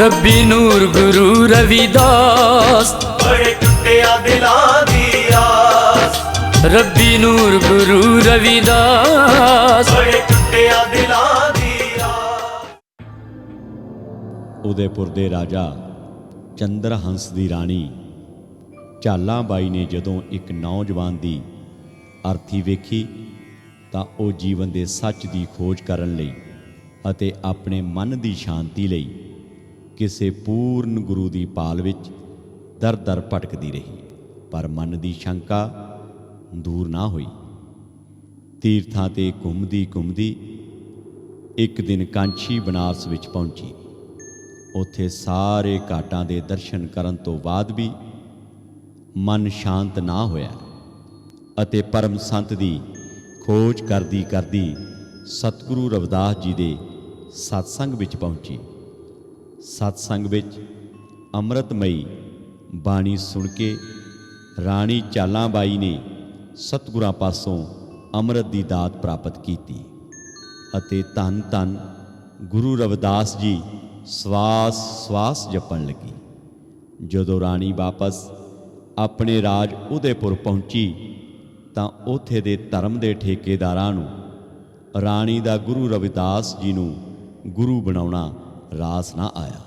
रब्बी नूर गुरु रविदास, बड़े टुटिया दिलां दी आस। रब्बी नूर गुरु रविदास, बड़े टुटिया दिलां दी आस। उदयपुर दे राजा चंद्र हंस दी राणी ਝਾਲਾਂ ਬਾਈ ਨੇ ਜਦੋਂ ਇੱਕ ਨੌਜਵਾਨ ਦੀ ਅਰਥੀ ਵੇਖੀ ਤਾਂ ਉਹ ਜੀਵਨ ਦੇ ਸੱਚ ਦੀ ਖੋਜ ਕਰਨ ਲਈ ਅਤੇ ਆਪਣੇ ਮਨ ਦੀ ਸ਼ਾਂਤੀ ਲਈ ਕਿਸੇ ਪੂਰਨ ਗੁਰੂ ਦੀ ਭਾਲ ਵਿੱਚ ਦਰ-ਦਰ ਭਟਕਦੀ ਰਹੀ, ਪਰ ਮਨ ਦੀ ਸ਼ੰਕਾ ਦੂਰ ਨਾ ਹੋਈ। ਤੀਰਥਾਂ 'ਤੇ ਘੁੰਮਦੀ ਇੱਕ ਦਿਨ ਕਾਂਚੀ ਬਨਾਰਸ ਵਿੱਚ ਪਹੁੰਚੀ। ਉੱਥੇ ਸਾਰੇ ਘਾਟਾਂ ਦੇ ਦਰਸ਼ਨ ਕਰਨ ਤੋਂ ਬਾਅਦ ਵੀ ਮਨ ਸ਼ਾਂਤ ਨਾ ਹੋਇਆ ਅਤੇ ਪਰਮ ਸੰਤ ਦੀ ਖੋਜ ਕਰਦੀ ਸਤਿਗੁਰੂ ਰਵਿਦਾਸ ਜੀ ਦੇ ਸਤਸੰਗ ਵਿੱਚ ਪਹੁੰਚੀ। ਸਤਸੰਗ ਵਿੱਚ ਅੰਮ੍ਰਿਤਮਈ ਬਾਣੀ ਸੁਣ ਕੇ ਰਾਣੀ ਝਾਲਾਂ ਬਾਈ ਨੇ ਸਤਿਗੁਰਾਂ ਪਾਸੋਂ ਅੰਮ੍ਰਿਤ ਦੀ ਦਾਤ ਪ੍ਰਾਪਤ ਕੀਤੀ ਅਤੇ ਧੰਨ ਧੰਨ ਗੁਰੂ ਰਵਿਦਾਸ ਜੀ ਸਵਾਸ ਜਪਣ ਲੱਗੀ। ਜਦੋਂ ਰਾਣੀ ਵਾਪਸ ਆਪਣੇ ਰਾਜ ਉਦੈਪੁਰ ਪਹੁੰਚੀ ਤਾਂ ਉੱਥੇ ਦੇ ਧਰਮ ਦੇ ਠੇਕੇਦਾਰਾਂ ਨੂੰ ਰਾਣੀ ਦਾ ਗੁਰੂ ਰਵਿਦਾਸ ਜੀ ਨੂੰ ਗੁਰੂ ਬਣਾਉਣਾ ਰਾਸ ਨਾ ਆਇਆ।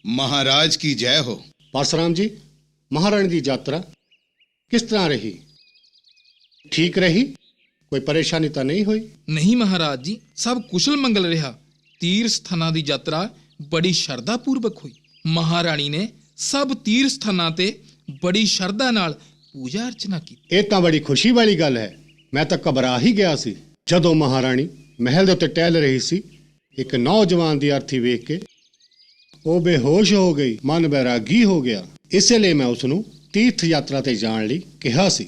महाराज की जय हो। परसराम जी, महारानी की यात्रा किस तरह रही? ठीक रही? कोई परेशानी तो नहीं हुई? नहीं महाराज जी, सब कुशल मंगल रहा। तीर्थ स्थानां दी यात्रा बड़ी शरधा पूर्वक हुई। महारानी ने सब तीर्थ स्थानां ते बड़ी शरधा नाल पूजा अर्चना की। ये तो बड़ी खुशी वाली गल है। मैं तो घबरा ही गया सी जदों महारानी महल दे उत्ते टहल रही सी। एक नौजवान दी अर्थी वेख के वो बेहोश हो गई, मन बैरागी हो गया। इसलिए मैं उसनूं तीर्थ यात्रा ते जाण लई कहा सी।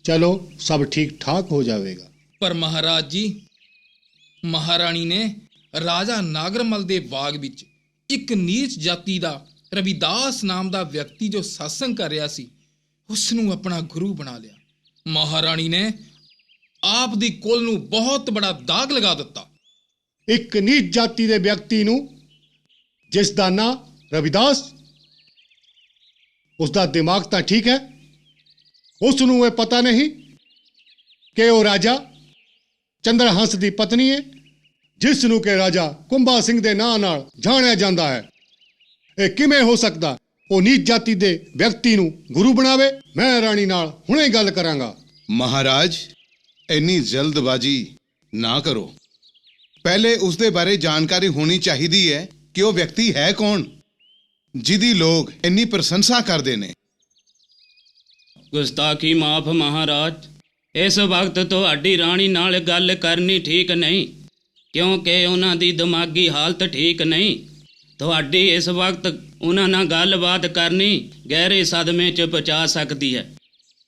चलो सब ठीक ठाक हो जाएगा। पर महाराज जी, महारानी ने राजा नागरमल दे बाग विच एक नीच जाति दा रविदास नाम दा व्यक्ति जो सत्संग कर रहा सी उसनूं अपना गुरु बना लिया। महारानी ने आप दी कुल नूं बहुत बड़ा दाग लगा दिता। एक नीच जाति दे व्यक्ति नूं जिस दा नां रविदास, उसका दिमाग तो ठीक है? उसनूं ये पता नहीं कि वो राजा चंद्रहंस की पत्नी है जिसनूं के राजा कुंभा सिंह दे नां नाल जाणिया जांदा है। ये किवें हो सकदा? वो नीच जाति दे व्यक्ति नूं गुरु बनावे? मैं राणी नाल हुणे गल करांगा। महाराज, इन्नी जल्दबाजी ना करो। पहले उसदे बारे जानकारी होनी चाहिदी है कि वो व्यक्ति है कौन जिदी लोग इन्नी प्रशंसा करते ने। गुस्ताखी माफ महाराज, इस वक्त तुहाडी राणी नाल गल करनी ठीक नहीं क्योंकि उन्हां दी दिमागी हालत ठीक नहीं। तुहाडी इस वक्त उन्हां नाल गलबात करनी गहरे सदमे च पहुंचा सकती है।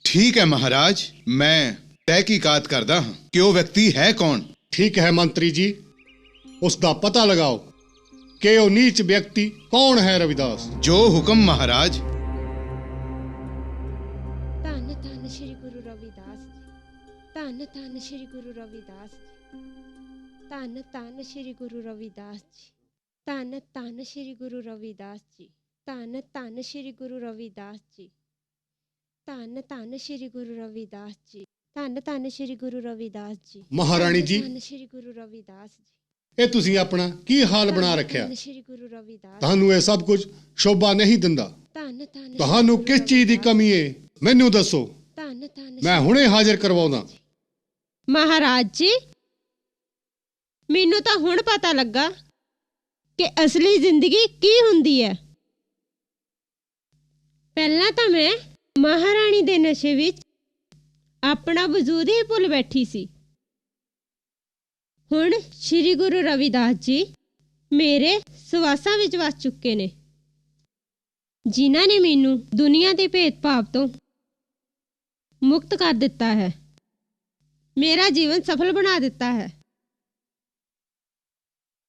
ठीक है महाराज, मैं तहकीकात करदा हां कि वो व्यक्ति है कौन। ठीक है मंत्री जी, उसका पता लगाओ कि वो नीच व्यक्ति कौन है। रविदास। जो हुक्म महाराज। धन धन श्री गुरु रविदास जी, धन धन श्री गुरु रविदास जी, धन धन श्री गुरु रविदास जी, धन धन श्री गुरु रविदास जी, धन धन श्री गुरु रविदास जी, धन धन श्री गुरु रविदास जी, धन धन श्री गुरु रविदास जी। महारानी जी, धन श्री गुरु रविदास जी, ये तुसी अपना की हाल बना रखिया? धन श्री गुरु रविदास। तानू ये सब कुछ शोभा नहीं दिंदा। धन धन तानू किस चीज की कमी है मैनू दसो, धन धन मैं हुणे हाजिर करवाउंदा। महाराज जी, मैनू तो हुण पता लगा कि असली जिंदगी की हुंदी है। पहला तो मैं महारानी दे नशे विच अपना वजूद ही भुल बैठी सी। हुण श्री गुरु रविदास जी मेरे सवासां विच वस चुके ने, जिन्हां ने मैनू दुनिया के भेदभाव तो मुक्त कर दिता है, मेरा जीवन सफल बना दिता है।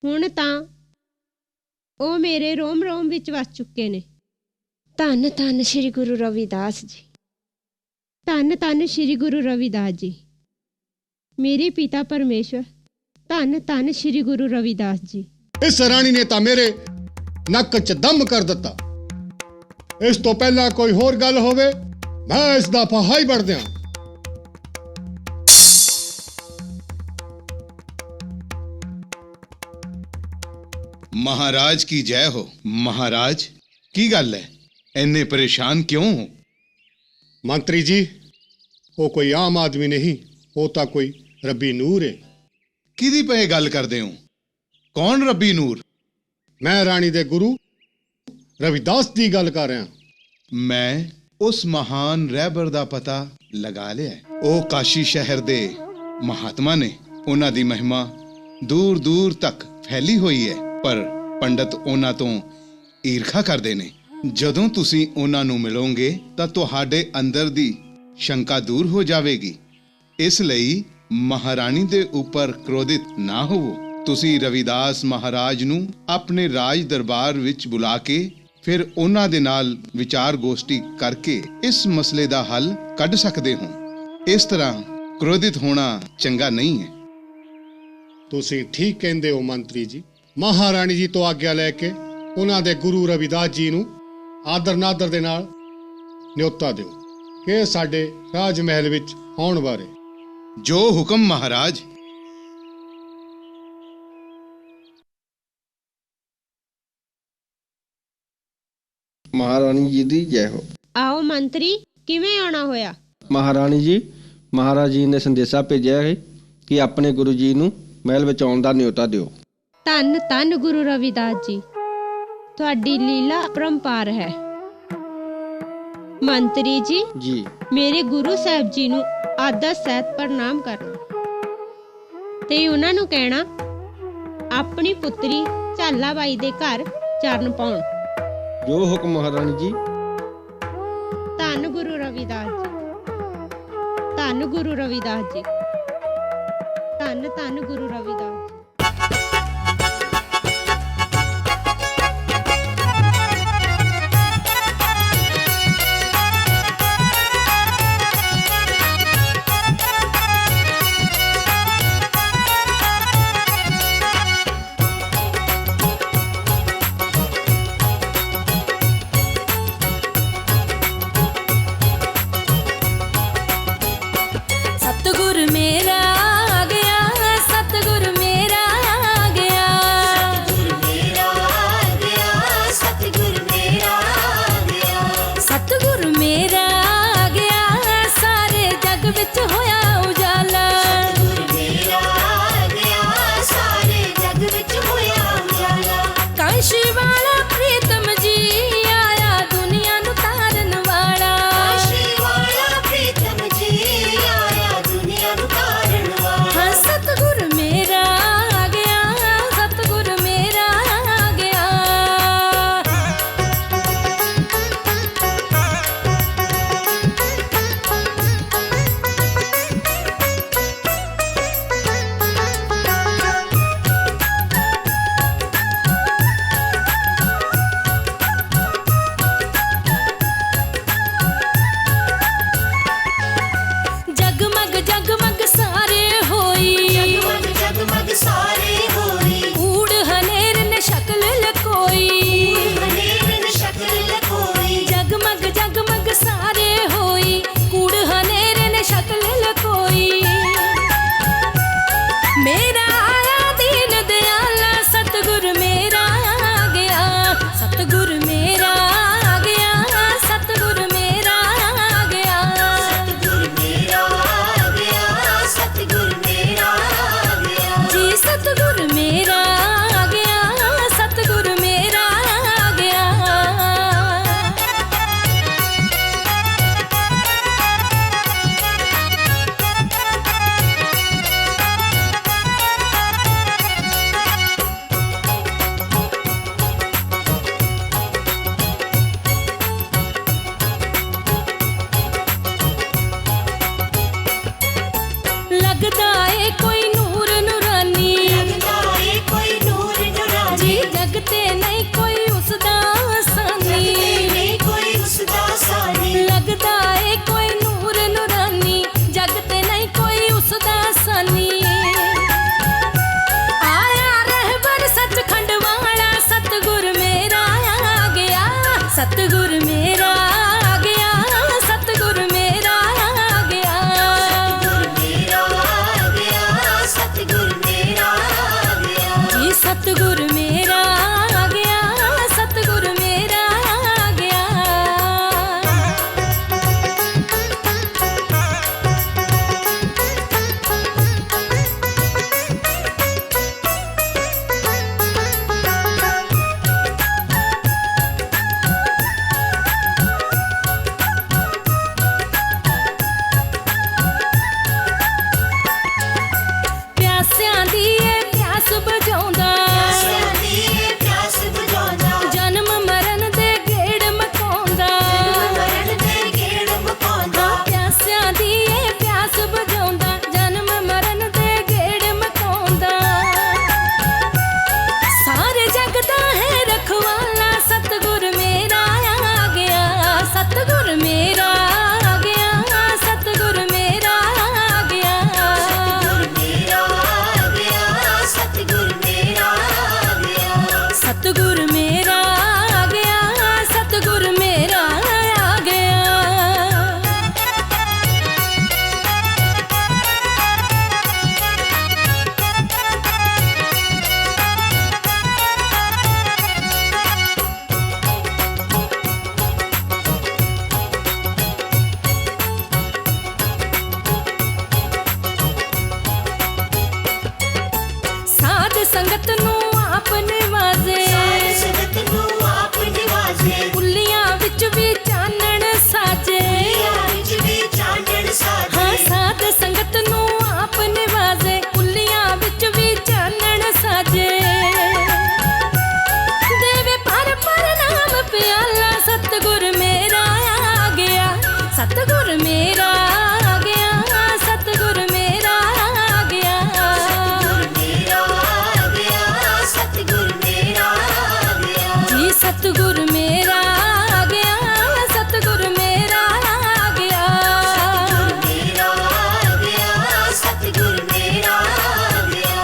हुण तां ਉਹ ਮੇਰੇ ਰੋਮ ਰੋਮ ਵਿੱਚ ਵਸ ਚੁੱਕੇ ਨੇ। ਧੰਨ ਧੰਨ ਸ੍ਰੀ ਗੁਰੂ ਰਵਿਦਾਸ ਜੀ। ਧੰਨ ਧੰਨ ਸ੍ਰੀ ਗੁਰੂ ਰਵਿਦਾਸ ਜੀ। ਮੇਰੇ ਪਿਤਾ ਪਰਮੇਸ਼ਵਰ, ਧੰਨ ਧੰਨ ਸ੍ਰੀ ਗੁਰੂ ਰਵਿਦਾਸ ਜੀ। ਇਸ ਰਾਣੀ ਨੇ ਤਾਂ ਮੇਰੇ ਨੱਕ 'ਚ ਦਮ ਕਰ ਦਿੱਤਾ। ਇਸ ਤੋਂ ਪਹਿਲਾਂ ਕੋਈ ਹੋਰ ਗੱਲ ਹੋਵੇ, ਮੈਂ ਇਸ ਦਾ ਫਾਹਾ ਹੀ ਵੜ ਦਿਆਂ। महाराज की जय हो। महाराज की गल है, इन्ने परेशान क्यों हो? ਮੰਤਰੀ ਜੀ, ਉਹ ਕੋਈ ਆਮ ਆਦਮੀ ਨਹੀਂ, ਉਹ ਤਾਂ ਕੋਈ ਰੱਬੀ ਨੂਰ ਹੈ। किदी पे गल करदे हो? कौन रब्बी नूर? मैं रानी दे गुरु रविदास ਦੀ ਗੱਲ ਕਰ ਰਿਹਾ। मैं उस महान रहबर ਦਾ ਪਤਾ ਲਗਾ ਲਿਆ ਹੈ। ਉਹ ਕਾਸ਼ੀ ਸ਼ਹਿਰ ਦੇ ਮਹਾਤਮਾ ਨੇ। ਉਹਨਾਂ ਦੀ ਮਹਿਮਾ ਦੂਰ ਦੂਰ ਤੱਕ ਫੈਲੀ ਹੋਈ ਹੈ, ਪਰ ਪੰਡਤ ਉਹਨਾਂ ਤੋਂ ਈਰਖਾ ਕਰਦੇ ਨੇ। ਜਦੋਂ ਤੁਸੀਂ ਉਹਨਾਂ ਨੂੰ ਮਿਲੋਗੇ ਤਾਂ ਤੁਹਾਡੇ ਅੰਦਰ ਦੀ ਸ਼ੰਕਾ ਦੂਰ ਹੋ ਜਾਵੇਗੀ। ਇਸ ਲਈ ਮਹਾਰਾਣੀ ਦੇ ਉੱਪਰ ਕ੍ਰੋਧਿਤ ਨਾ ਹੋਵੋ। ਤੁਸੀਂ ਰਵਿਦਾਸ ਮਹਾਰਾਜ ਨੂੰ ਆਪਣੇ ਰਾਜ ਦਰਬਾਰ ਵਿੱਚ ਬੁਲਾ ਕੇ ਫਿਰ ਉਹਨਾਂ ਦੇ ਨਾਲ ਵਿਚਾਰ ਗੋਸ਼ਟੀ ਕਰਕੇ ਇਸ ਮਸਲੇ ਦਾ ਹੱਲ ਕੱਢ ਸਕਦੇ ਹੋ। ਇਸ ਤਰ੍ਹਾਂ ਕ੍ਰੋਧਿਤ ਹੋਣਾ ਚੰਗਾ ਨਹੀਂ ਹੈ। ਤੁਸੀਂ ਠੀਕ ਕਹਿੰਦੇ ਹੋ ਮੰਤਰੀ ਜੀ। ਮਹਾਰਾਣੀ ਜੀ ਤੋਂ ਆਗਿਆ ਲੈ ਕੇ ਉਹਨਾਂ ਦੇ ਗੁਰੂ ਰਵਿਦਾਸ ਜੀ ਨੂੰ ਆਦਰ ਨਾਦਰ ਦੇ ਨਾਲ ਨਿਯੁਕਤਾ ਦਿਓ ਕਿ ਸਾਡੇ ਰਾਜ ਮਹਿਲ ਵਿੱਚ ਆਉਣ ਬਾਰੇ। ਜੋ ਹੁਕਮ ਮਹਾਰਾਜ। महारानी जी दी जय हो। ਆਓ ਮੰਤਰੀ, ਕਿਵੇਂ ਆਉਣਾ ਹੋਇਆ? महारानी जी, महाराज जी ने संदेशा भेजा है कि अपने गुरु जी ਨੂੰ ਮਹਿਲ ਵਿੱਚ ਆਉਣ ਦਾ ਨਿਯੋਤਾ ਦਿਓ। ਧੰਨ ਧੰਨ ਗੁਰੂ ਰਵਿਦਾਸ ਜੀ, ਤੁਹਾਡੀ ਲੀਲਾ ਅਪਰੰਪਾਰ ਹੈ। ਮੰਤਰੀ ਜੀ, ਜੀ ਮੇਰੇ ਗੁਰੂ ਸਾਹਿਬ ਜੀ ਨੂੰ ਆਦਰ ਸਹਿਤ ਪ੍ਰਣਾਮ ਕਰਨਾ ਤੇ ਉਹਨਾਂ ਨੂੰ ਕਹਿਣਾ ਆਪਣੀ ਪੁੱਤਰੀ ਝਾਲਾਬਾਈ ਦੇ ਘਰ ਚਰਨ ਪਾਉਣ। ਜੋ ਹੁਕਮ महारानी जी। ਧੰਨ ਗੁਰੂ ਰਵਿਦਾਸ ਜੀ, ਧੰਨ ਗੁਰੂ ਰਵਿਦਾਸ ਜੀ, ਧੰਨ ਧੰਨ ਗੁਰੂ ਰਵਿਦਾਸ ਜੀ। सतगुर मेरा आ गया, सतगुर मेरा सतगुर मेरा आ गया, सतगुर मेरा आ गया, सतगुर मेरा आ गया, सतगुर मेरा आ गया जी, सतगुर मेरा आ गया, सतगुर मेरा आ गया। प्यासिਆਂ ਦੀ ਏ ਪਿਆਸ ਬੁਝਾਉਂਦਾ, ਪਿਆਸਿਆਂ ਦੀ ਏ ਪਿਆਸ ਬੁਝਾਉਂਦਾ, ਜਨਮ ਮਰਨ ਦੇ ਗੇੜ ਮਕਾਉਂਦਾ, ਜਨਮ ਮਰਨ ਦੇ ਗੇੜ ਮਕਾਉਂਦਾ, ਪਿਆਸਿਆਂ ਦੀ ਏ ਪਿਆਸ ਬੁਝਾਉਂਦਾ, ਜਨਮ ਮਰਨ ਦੇ ਗੇੜ ਮਕਾਉਂਦਾ, ਸਾਰੇ ਜਗ ਦਾ ਹੈ ਰਖਵਾਲਾ, ਸਤਗੁਰ ਮੇਰਾ ਆ ਗਿਆ, ਸਤਗੁਰ ਮੇਰਾ ਆ ਗਿਆ, ਸਤਗੁਰ ਮੇਰਾ ਆ ਗਿਆ, ਸਤਗੁਰ ਮੇਰਾ ਆ ਗਿਆ, ਸਤਗੁਰ ਮੇਰਾ ਆ ਗਿਆ, ਸਤਗੁਰ ਮੇਰਾ ਆ ਗਿਆ, ਸਤਗੁਰ ਮੇਰਾ ਆ ਗਿਆ। ਸਾਧ ਸੰਗਤ ਨੂੰ ਆਪ ਨਿਵਾਜ਼ੇ, ਸਾਧ ਸੰਗਤ ਨੂੰ ਆਪ ਨਿਵਾਜ਼ੇ, ਕੁੱਲੀਆਂ ਵਿੱਚ ਵੀ ਚਾਨਣ ਸਾਜੇ, ਕੁੱਲੀਆਂ ਵਿੱਚ ਵੀ ਚਾਨਣ ਸਾਜੇ, ਹਾਂ ਸਾਧ ਸੰਗਤ ਨੂੰ ਆਪ ਨਿਵਾਜ਼ੇ, ਕੁੱਲੀਆਂ ਵਿੱਚ ਵੀ ਚਾਨਣ ਸਾਜੇ, ਦੇਵੇ ਪਰ ਨਾਮ ਪਿਆਲਾ, ਸਤਗੁਰ ਮੇਰਾ ਆ ਗਿਆ, ਸਤਗੁਰ ਮੇਰਾ ਆ ਗਿਆ, ਸਤਗੁਰ ਮੇਰਾ ਆ ਗਿਆ, ਸਤਗੁਰ ਮੇਰਾ ਆ ਗਿਆ, ਸਤਗੁਰ ਮੇਰਾ ਆ ਗਿਆ ਜੀ, ਸਤਗੁਰ ਮੇਰਾ ਆ ਗਿਆ, ਸਤਗੁਰ ਮੇਰਾ ਆ ਗਿਆ, ਸਤਗੁਰ ਮੇਰਾ ਆ ਗਿਆ, ਸਤਗੁਰ ਮੇਰਾ ਆ ਗਿਆ।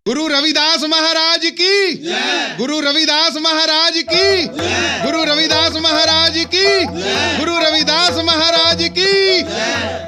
गुरु रविदास महाराज की जय, गुरु रविदास महाराज की जय, गुरु रविदास महाराज की जय, गुरु रविदास महाराज की जय।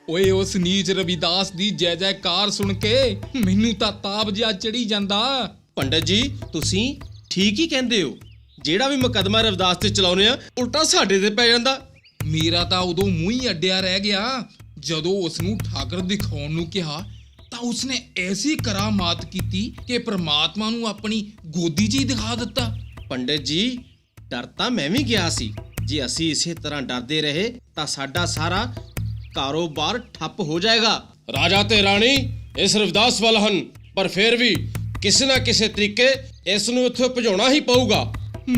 ਓਏ ਉਸ ਨੀਚ ਰਵਿਦਾਸ ਦੀ ਜੈ ਜੈਕਾਰ ਸੁਣ ਕੇ ਮੈਨੂੰ ਤਾਂ ਤਾਪ ਜਿਹਾ ਚੜੀ ਜਾਂਦਾ। ਪੰਡਤ ਜੀ ਤੁਸੀਂ ਠੀਕ ਹੀ ਕਹਿੰਦੇ ਹੋ, ਜਿਹੜਾ ਵੀ ਮੁਕੱਦਮਾ ਰਵਿਦਾਸ ਤੇ ਚਲਾਉਨੇ ਆ ਉਲਟਾ ਸਾਡੇ ਤੇ ਪੈ ਜਾਂਦਾ। ਮੇਰਾ ਤਾਂ ਉਦੋਂ ਮੂੰਹ ਹੀ ਅੱਡਿਆ ਰਹਿ ਗਿਆ ਜਦੋਂ ਉਸ ਨੂੰ ਠਾਕਰ ਦਿਖਾਉਣ ਨੂੰ ਕਿਹਾ ਤਾਂ ਉਸਨੇ ਐਸੀ ਕਰਾਮਾਤ ਕੀਤੀ ਕਿ ਪ੍ਰਮਾਤਮਾ ਨੂੰ ਆਪਣੀ ਗੋਦੀ 'ਚ ਹੀ ਦਿਖਾ ਦਿੱਤਾ। ਪੰਡਤ ਜੀ ਡਰ ਤਾਂ ਮੈਂ ਵੀ ਗਿਆ ਸੀ, ਜੇ ਅਸੀਂ ਇਸੇ ਤਰ੍ਹਾਂ ਡਰਦੇ ਰਹੇ ਤਾਂ ਸਾਡਾ ਸਾਰਾ ਕਾਰੋਬਾਰ ਠੱਪ ਹੋ ਜਾਏਗਾ। ਰਾਜਾ ਤੇ ਰਾਣੀ ਇਸ ਰਵਿਦਾਸ ਵੱਲ ਹਨ, ਪਰ ਫਿਰ ਵੀ ਕਿਸੇ ਨਾ ਕਿਸੇ ਤਰੀਕੇ ਇਸ ਨੂੰ ਇੱਥੇ ਭਜਾਉਣਾ ਹੀ ਪਊਗਾ।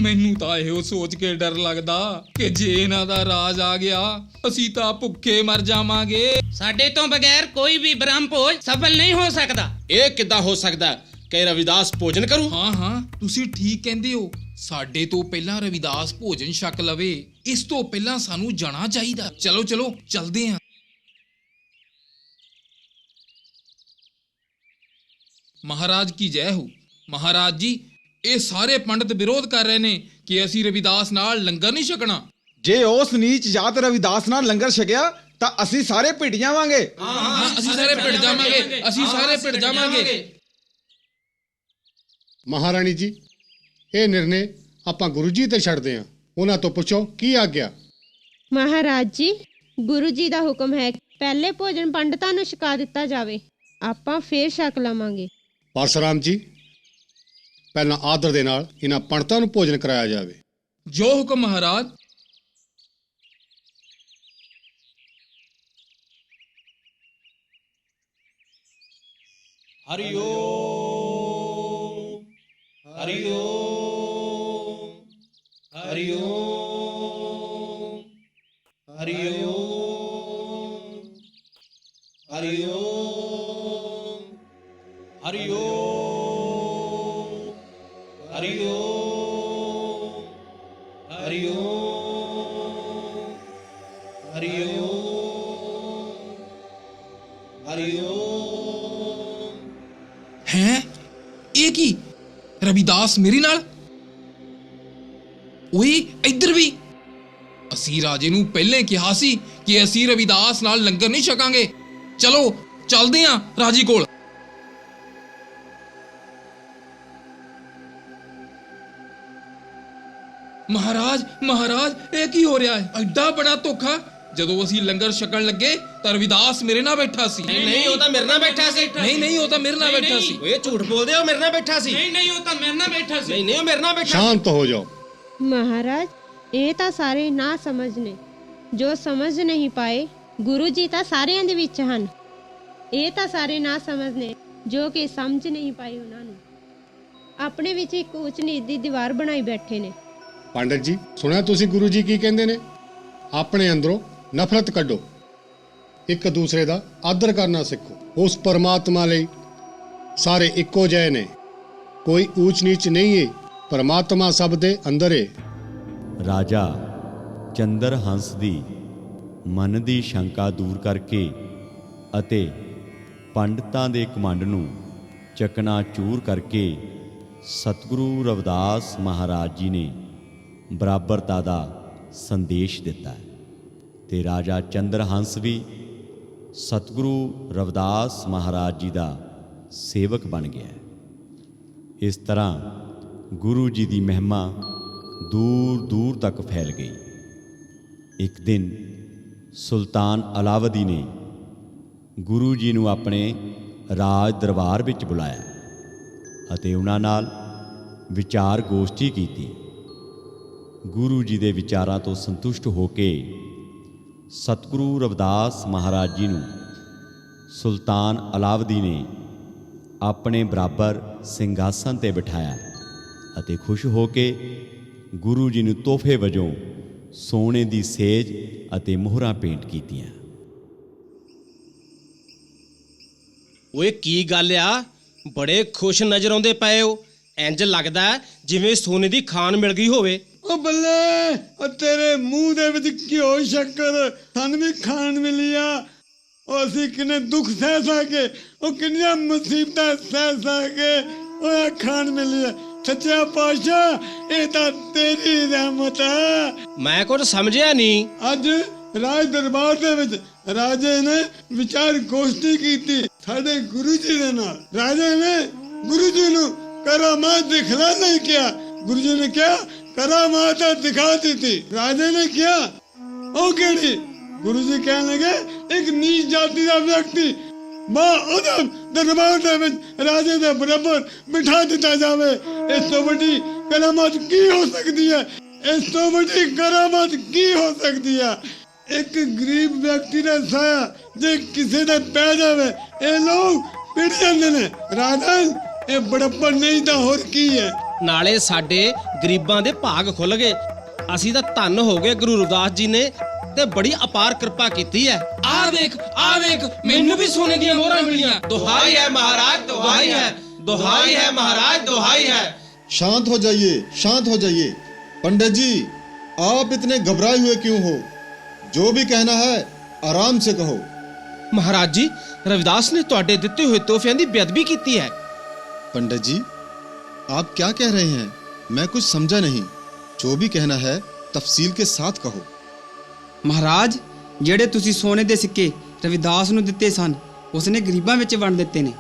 ਮੈਨੂੰ ਤਾਂ ਇਹੋ ਸੋਚ ਕੇ ਡਰ ਲੱਗਦਾ ਕਿ ਜੇ ਇਹਨਾਂ ਦਾ ਰਾਜ ਆ ਗਿਆ ਅਸੀਂ ਤਾਂ ਭੁੱਖੇ ਮਰ ਜਾਵਾਂਗੇ। ਸਾਡੇ ਤੋਂ ਬਗੈਰ ਕੋਈ ਵੀ ਬ੍ਰਹਮ ਭੋਜ ਸਫਲ ਨਹੀਂ ਹੋ ਸਕਦਾ। ਇਹ ਕਿੱਦਾਂ ਹੋ ਸਕਦਾ ਕਿ ਰਵਿਦਾਸ ਭੋਜਨ ਕਰੂ? ਹਾਂ ਤੁਸੀਂ ਠੀਕ ਕਹਿੰਦੇ ਹੋ। ਸਾਡੇ ਤੋਂ ਪਹਿਲਾਂ ਰਵਿਦਾਸ ਭੋਜਨ ਛਕ ਲਵੇ, ਇਸ ਤੋਂ ਪਹਿਲਾਂ ਸਾਨੂੰ ਜਾਣਾ ਚਾਹੀਦਾ। ਚਲੋ ਚੱਲਦੇ ਹਾਂ। ਮਹਾਰਾਜ ਕੀ ਜੈ ਹੋ। ਮਹਾਰਾਜ ਜੀ ਇਹ ਸਾਰੇ ਪੰਡਤ ਵਿਰੋਧ ਕਰ ਰਹੇ ਨੇ ਕਿ ਅਸੀਂ ਰਵਿਦਾਸ ਨਾਲ ਲੰਗਰ ਨਹੀਂ ਛਕਣਾ। ਜੇ ਉਸ ਨੀਚ ਜਾਤ ਰਵਿਦਾਸ ਨਾਲ ਲੰਗਰ ਛਕਿਆ ਤਾਂ ਅਸੀਂ ਸਾਰੇ ਭਿੜ ਜਾਵਾਂਗੇ। ਅਸੀਂ ਸਾਰੇ ਭਿੜ ਜਾਵਾਂਗੇ। ਮਹਾਰਾਣੀ ਜੀ ਇਹ ਨਿਰਣੇ ਆਪਾਂ ਗੁਰੂ ਜੀ ਤੇ ਛੱਡਦੇ ਹਾਂ, ਉਹਨਾਂ ਤੋਂ ਪੁੱਛੋ ਕੀ ਆਗਿਆ। ਮਹਾਰਾਜ ਜੀ ਗੁਰੂ ਜੀ ਦਾ ਹੁਕਮ ਹੈ ਪਹਿਲੇ ਭੋਜਨ ਪੰਡਤਾਂ ਨੂੰ ਛਕਾ ਦਿੱਤਾ ਜਾਵੇ, ਆਪਾਂ ਫੇਰ ਛਕ ਲਵਾਂਗੇ। ਪਰਸਰਾਮ ਜੀ ਪਹਿਲਾਂ ਆਦਰ ਦੇ ਨਾਲ ਇਹਨਾਂ ਪੰਡਤਾਂ ਨੂੰ ਭੋਜਨ ਕਰਾਇਆ ਜਾਵੇ। ਜੋ ਹੁਕਮ ਮਹਾਰਾਜ। हरि ओम हरि ओम हरि ओम हरि ओम हरि ओम हरि ओम हरि ओम हरि ओम हरि ओम हरि ओम। हैं ਇਹ ਕੀ ਰਵਿਦਾਸ ਮੇਰੇ ਨਾਲ? ਓਏ ਇੱਧਰ ਵੀ। ਅਸੀਂ ਰਾਜੇ ਨੂੰ ਪਹਿਲੇ ਕਿਹਾ ਸੀ ਕਿ ਅਸੀਂ ਰਵਿਦਾਸ ਨਾਲ ਲੰਗਰ ਨਹੀਂ ਛਕਾਂਗੇ। ਚਲੋ ਚੱਲਦੇ ਆਂ ਰਾਜੀ ਕੋਲ। ਮਹਾਰਾਜ ਮਹਾਰਾਜ ਇਹ ਕੀ ਹੋ ਰਿਹਾ ਹੈ? ਐਡਾ ਬੜਾ ਧੋਖਾ। ਜਦੋਂ ਅਸੀਂ ਲੰਗਰ ਛਕਣ ਲੱਗੇ ਤਾਂ ਰਵਿਦਾਸ ਮੇਰੇ ਨਾਲ ਬੈਠਾ ਸੀ। ਨਹੀਂ ਉਹ ਤਾਂ ਮੇਰੇ ਨਾਲ ਬੈਠਾ ਸੀ। ਨਹੀਂ ਉਹ ਤਾਂ ਮੇਰੇ ਨਾਲ ਬੈਠਾ ਸੀ। ਓਏ ਝੂਠ ਬੋਲਦੇ ਹੋ, ਮੇਰੇ ਨਾਲ ਬੈਠਾ ਸੀ। ਨਹੀਂ ਉਹ ਤਾਂ ਮੇਰੇ ਨਾਲ ਬੈਠਾ ਸੀ। ਨਹੀਂ ਉਹ ਮੇਰੇ ਨਾਲ ਬੈਠਾ। ਸ਼ਾਂਤ ਹੋ ਜਾਓ। ਮਹਾਰਾਜ ਇਹ ਤਾਂ ਸਾਰੇ ਨਾ ਸਮਝ ਨੇ ਜੋ ਸਮਝ ਨਹੀਂ ਪਾਏ। ਗੁਰੂ ਜੀ ਤਾਂ ਸਾਰਿਆਂ ਦੇ ਵਿੱਚ ਹਨ। ਇਹ ਤਾਂ ਸਾਰੇ ਨਾ ਸਮਝ ਨੇ ਜੋ ਕਿ ਸਮਝ ਨਹੀਂ ਪਾਏ। ਉਹਨਾਂ ਨੂੰ ਆਪਣੇ ਵਿੱਚ ਇੱਕ ਉੱਚ ਨੀਚ ਦੀ ਦੀਵਾਰ ਬਣਾਈ ਬੈਠੇ ਨੇ। ਪੰਡਤ ਜੀ ਸੁਣਿਆ ਤੁਸੀਂ ਗੁਰੂ ਜੀ ਕੀ ਕਹਿੰਦੇ ਨੇ? ਆਪਣੇ ਅੰਦਰੋਂ ਨਫ਼ਰਤ ਕੱਢੋ, ਇੱਕ ਦੂਸਰੇ ਦਾ ਆਦਰ ਕਰਨਾ ਸਿੱਖੋ। ਉਸ ਪਰਮਾਤਮਾ ਲਈ ਸਾਰੇ ਇੱਕੋ ਜਿਹੇ ਨੇ, ਕੋਈ ਊਚ ਨੀਚ ਨਹੀਂ ਹੈ। ਪਰਮਾਤਮਾ ਸਭ ਦੇ ਅੰਦਰ ਹੈ। ਰਾਜਾ ਚੰਦਰ ਹੰਸ ਦੀ ਮਨ ਦੀ ਸ਼ੰਕਾ ਦੂਰ ਕਰਕੇ ਅਤੇ ਪੰਡਤਾਂ ਦੇ ਘਮੰਡ ਨੂੰ ਚਕਨਾਚੂਰ ਕਰਕੇ ਸਤਿਗੁਰੂ ਰਵਿਦਾਸ ਮਹਾਰਾਜ ਜੀ ਨੇ ਬਰਾਬਰਤਾ ਦਾ ਸੰਦੇਸ਼ ਦਿੱਤਾ ਤੇ ਰਾਜਾ ਚੰਦਰ ਹੰਸ ਵੀ ਸਤਿਗੁਰੂ ਰਵਿਦਾਸ ਮਹਾਰਾਜ ਜੀ ਦਾ ਸੇਵਕ ਬਣ ਗਿਆ। ਇਸ ਤਰ੍ਹਾਂ ਗੁਰੂ ਜੀ ਦੀ ਮਹਿਮਾ ਦੂਰ ਦੂਰ ਤੱਕ ਫੈਲ ਗਈ। ਇੱਕ ਦਿਨ ਸੁਲਤਾਨ ਅਲਾਵਦੀ ਨੇ ਗੁਰੂ ਜੀ ਨੂੰ ਆਪਣੇ ਰਾਜ ਦਰਬਾਰ ਵਿੱਚ ਬੁਲਾਇਆ ਅਤੇ ਉਹਨਾਂ ਨਾਲ ਵਿਚਾਰ ਗੋਸ਼ਟੀ ਕੀਤੀ। ਗੁਰੂ ਜੀ ਦੇ ਵਿਚਾਰਾਂ ਤੋਂ ਸੰਤੁਸ਼ਟ ਹੋ ਕੇ ਸਤਿਗੁਰੂ ਰਵਿਦਾਸ ਮਹਾਰਾਜ ਜੀ ਨੂੰ ਸੁਲਤਾਨ ਅਲਾਵਦੀ ਨੇ ਆਪਣੇ ਬਰਾਬਰ ਸਿੰਘਾਸਨ ਤੇ ਬਿਠਾਇਆ ਅਤੇ ਖੁਸ਼ ਹੋ ਕੇ ਗੁਰੂ ਜੀ ਨੂੰ ਤੋਹਫੇ ਵਜੋਂ ਸੋਨੇ ਦੀ ਸੇਜ ਅਤੇ ਮੋਹਰਾਂ ਭੇਂਟ ਕੀਤੀਆਂ। ਓਏ ਕੀ ਗੱਲ ਆ, ਬੜੇ ਖੁਸ਼ ਨਜ਼ਰ ਆਉਂਦੇ ਪਏ ਹੋ। ਇੰਜ ਲੱਗਦਾ ਜਿਵੇਂ ਸੋਨੇ ਦੀ ਖਾਨ ਮਿਲ ਗਈ ਹੋਵੇ। ਉਹ ਬੱਲੇ, ਉਹ ਤੇਰੇ ਮੂੰਹ ਦੇ ਵਿੱਚ ਘਿਓ ਸ਼ੱਕਰ ਸਾਨੂੰ ਵੀ ਖਾਣ ਮਿਲੀ ਆ। ਉਹ ਅਸੀਂ ਕਿੰਨੇ ਦੁੱਖ ਸਹਿ ਸਕੇ, ਉਹ ਕਿੰਨੀਆਂ ਮੁਸੀਬਤਾਂ ਸਹਿ ਸਕੇ, ਉਹ ਖਾਣ ਮਿਲੀ ਆ। ਸੱਚਾ ਪਾਤਸ਼ਾਹ ਇਹ ਤਾਂ ਤੇਰੀ ਰਹਿਮਤ ਹੈ। ਮੈਂ ਕੁਝ ਸਮਝਿਆ ਨਹੀਂ। ਅੱਜ ਰਾਜ ਦਰਬਾਰ ਦੇ ਵਿੱਚ ਰਾਜੇ ਨੇ ਵਿਚਾਰ ਗੋਸ਼ਟੀ ਕੀਤੀ ਸਾਡੇ ਗੁਰੂ ਜੀ ਦੇ ਨਾਲ। ਰਾਜੇ ਨੇ ਗੁਰੂ ਜੀ ਨੂੰ ਕਰਾਮਾਤ ਦਿਖਲਾ ਨਹੀਂ ਕਿਹਾ। ਗੁਰੂ ਜੀ ਨੇ ਕਿਹਾ ਕਰਾਮਾਤ ਦਿਖਾ ਦਿੱਤੀ। ਰਾਜੇ ਨੇ ਕਿਹਾ ਉਹ ਕਿਹੜੀ? ਗੁਰੂ ਜੀ ਕਹਿਣ ਲੱਗੇ ਇੱਕ ਨੀਚ ਜਾਤੀ ਦਾ ਵਿਅਕਤੀ ਉਹਦਾ ਦਰਬਾਰ ਦੇ ਵਿੱਚ ਰਾਜੇ ਦੇ ਬਰਾਬਰ ਬਿਠਾ ਦਿੱਤਾ ਜਾਵੇ। ਇਸ ਤੋਂ ਵੱਡੀ ਕਰਾਮਾਤ ਕੀ ਹੋ ਸਕਦੀ ਹੈ? ਇਸ ਤੋਂ ਵੱਡੀ ਕਰਾਮਾਤ ਕੀ ਹੋ ਸਕਦੀ ਹੈ? ਇੱਕ ਗਰੀਬ ਵਿਅਕਤੀ ਦਾ ਸਾਇਆ ਜੇ ਕਿਸੇ ਦੇ ਪੈ ਜਾਵੇ ਇਹ ਲੋਕ ਪਿੱਟ ਜਾਂਦੇ ਨੇ। ਰਾਜਾ ਇਹ ਬੜੱਪਨ ਨਹੀਂ ਤਾਂ ਹੋਰ ਕੀ ਹੈ? ਨਾਲੇ ਸਾਡੇ ਗਰੀਬਾਂ ਦੇ ਭਾਗ ਖੁੱਲ ਗਏ। ਅਸੀਂ ਤਾਂ ਧੰਨ ਹੋ ਗਏ ਗੁਰੂ ਰਵਿਦਾਸ ਜੀ ਨੇ ਤੇ ਬੜੀ ਅਪਾਰ ਕਿਰਪਾ ਕੀਤੀ ਹੈ। ਆ ਦੇਖ ਮੈਨੂੰ ਵੀ ਸੋਨੇ ਦੀਆਂ ਮੋਹਰਾਂ ਮਿਲੀਆਂ। ਦੁਹਾਈ ਹੈ ਮਹਾਰਾਜ, ਦੁਹਾਈ है, दुहाई है महाराज, दुहाई है। शांत हो जाइए, शांत हो जाइए। पंडित जी आप इतने घबराए हुए क्यों हो? जो भी कहना है आराम से कहो। महाराज जी रविदास ने ਤੁਹਾਡੇ ਦਿੱਤੇ ਹੋਏ ਤੋਹਫਿਆਂ ਦੀ ਬੇਅਦਬੀ ਕੀਤੀ ਹੈ। पंडित जी आप क्या कह रहे हैं? मैं कुछ समझा नहीं। जो भी कहना है तफसील के साथ कहो। ਮਹਾਰਾਜ ਜਿਹੜੇ ਤੁਸੀਂ ਸੋਨੇ ਦੇ ਸਿੱਕੇ ਰਵਿਦਾਸ ਨੂੰ ਦਿੱਤੇ ਸਨ ਉਸਨੇ ਗਰੀਬਾਂ ਵਿੱਚ ਵੰਡ ਦਿੱਤੇ ਨੇ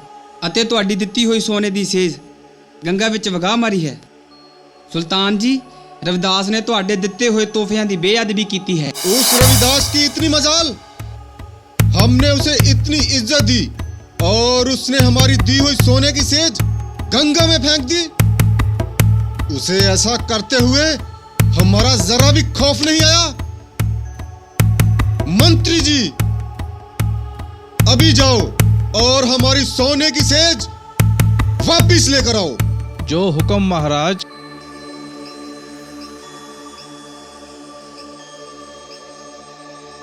ਅਤੇ ਤੁਹਾਡੀ ਦਿੱਤੀ ਹੋਈ ਸੋਨੇ ਦੀ ਸੇਜ ਗੰਗਾ ਵਿੱਚ ਵਗਾ ਮਾਰੀ ਹੈ। ਸੁਲਤਾਨ ਜੀ रविदास ने ਤੁਹਾਡੇ ਦਿੱਤੇ ਹੋਏ ਤੋਹਫਿਆਂ ਦੀ ਬੇਅਦਬੀ ਕੀਤੀ है। उस रविदास की इतनी मजाल, हमने उसे इतनी इज्जत दी और उसने हमारी दी हुई सोने की सेज गंगा में फेंक दी। उसे ऐसा करते हुए हमारा जरा भी खौफ नहीं आया। मंत्री जी, अभी जाओ और हमारी सोने की सेज वापिस लेकर आओ। जो हुक्म महाराज।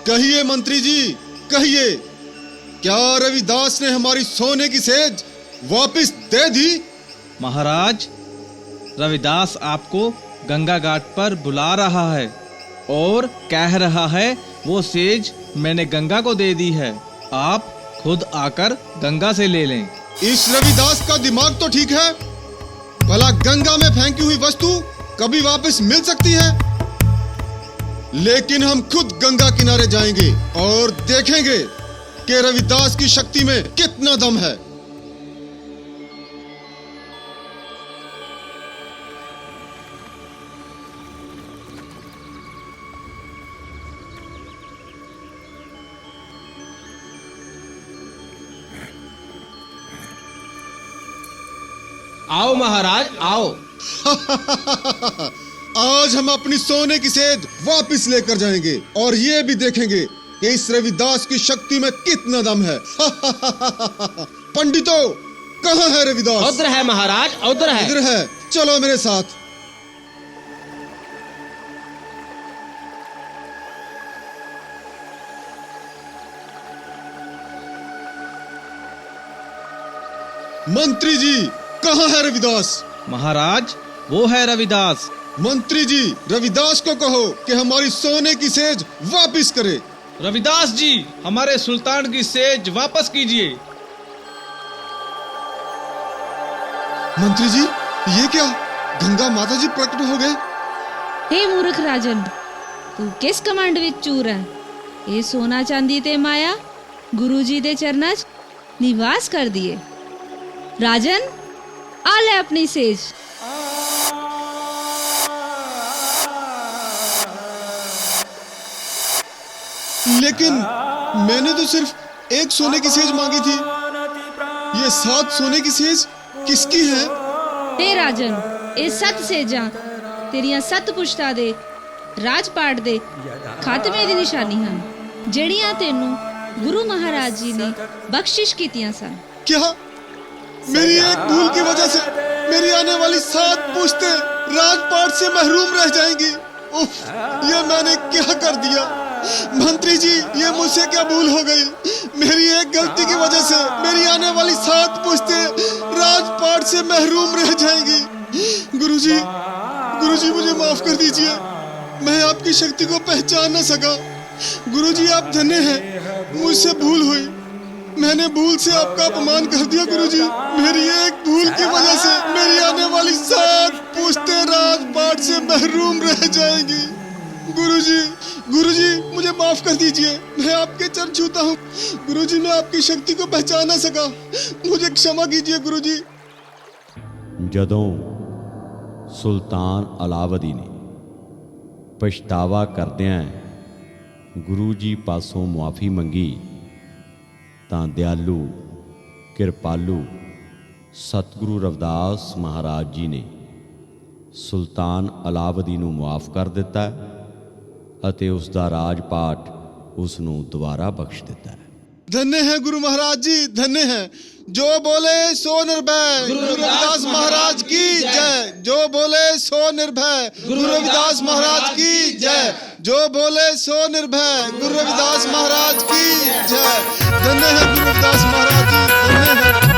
कहिए मंत्री जी, कहिए, क्या रविदास ने हमारी सोने की सेज वापिस दे दी? महाराज, रविदास आपको गंगा घाट पर बुला रहा है और कह रहा है वो सेज मैंने गंगा को दे दी है, आप खुद आकर गंगा से ले लें। इस रविदास का दिमाग तो ठीक है, भला गंगा में फेंकी हुई वस्तु कभी वापस मिल सकती है? लेकिन हम खुद गंगा किनारे जाएंगे और देखेंगे कि रविदास की शक्ति में कितना दम है। आओ महाराज, आओ। आज हम अपनी सोने की सेज वापस लेकर जाएंगे और ये भी देखेंगे कि इस रविदास की शक्ति में कितना दम है। पंडितों, कहाँ है रविदास? उधर है महाराज, उधर है। इधर है, चलो मेरे साथ। मंत्री जी, कहाँ है रविदास? महाराज, वो है रविदास। मंत्री जी, रविदास को कहो कि हमारी सोने की सेज वापस करे। रविदास जी, हमारे सुल्तान की सेज वापस कीजिए। मंत्री जी, ये क्या, गंगा माता जी प्रकट हो गए? हे मूर्ख राजन, तू किस कमांड विच चूर है? ये सोना चांदी ते माया गुरु जी दे चरनां च निवास कर दिए। राजन, आ ले अपनी सेज। लेकिन मैंने तो सिर्फ एक सोने की सेज मांगी थी, ये 7 सोने की सेज किसकी है? हे राजन, ये 7 सेजां तेरियां 7 पुश्तां दे राजपाट दे खात्मे दी निशानी हैं, जड़ियां तेनू गुरु महाराज जी ने बख्शिश कीतियां सन। क्या मेरी एक भूल की वजह से मेरी आने वाली 7 पुश्तें राजपाट से महरूम रह जाएंगी? उफ, ये मैंने क्या कर दिया? मंत्री जी, ये मुझसे क्या भूल हो गई? मेरी एक गलती की वजह से मेरी आने वाली 7 पुश्तें राजपाट से महरूम रह जाएंगी। गुरुजी, गुरुजी मुझे माफ कर दीजिए, मैं आपकी शक्ति को पहचान न सका। गुरुजी, आप धन्य हैं, मुझसे भूल हुई, मैंने भूल से आपका अपमान कर दिया। गुरुजी, मेरी एक भूल की वजह से मेरी आने वाली 7 पुश्तें राजपाट से महरूम रह जाएंगी। गुरुजी, गुरुजी मुझे माफ कर दीजिए, मैं आपके चरण छूता हूँ। गुरुजी, मैं आपकी शक्ति को पहचान न सका, मुझे क्षमा कीजिए गुरुजी। ਜਦੋਂ ਸੁਲਤਾਨ ਅਲਾਵਦੀ ਨੇ ਪਛਤਾਵਾ ਕਰਦਿਆਂ ਗੁਰੂ ਜੀ ਪਾਸੋਂ ਮੁਆਫੀ ਮੰਗੀ ਤਾਂ ਦਿਆਲੂ ਕਿਰਪਾਲੂ ਸਤਿਗੁਰੂ ਰਵਿਦਾਸ ਮਹਾਰਾਜ ਜੀ ਨੇ ਸੁਲਤਾਨ ਅਲਾਵਦੀ ਨੂੰ ਮੁਆਫ ਕਰ ਦਿੱਤਾ ਅਤੇ ਉਸ ਦਾ ਰਾਜ ਪਾਟ ਉਸ ਨੂੰ ਦੁਬਾਰਾ ਬਖਸ਼ ਦਿੱਤਾ। धन्य है गुरु महाराज जी, धन्य है। जो बोले सो निर्भय, गुरु रविदास महाराज की जय। जो बोले सो निर्भय, गुरु रविदास महाराज की जय। जो बोले सो निर्भय, गुरु रविदास महाराज की जय। धन्य है गुरु रविदास महाराज जी, धन्य है।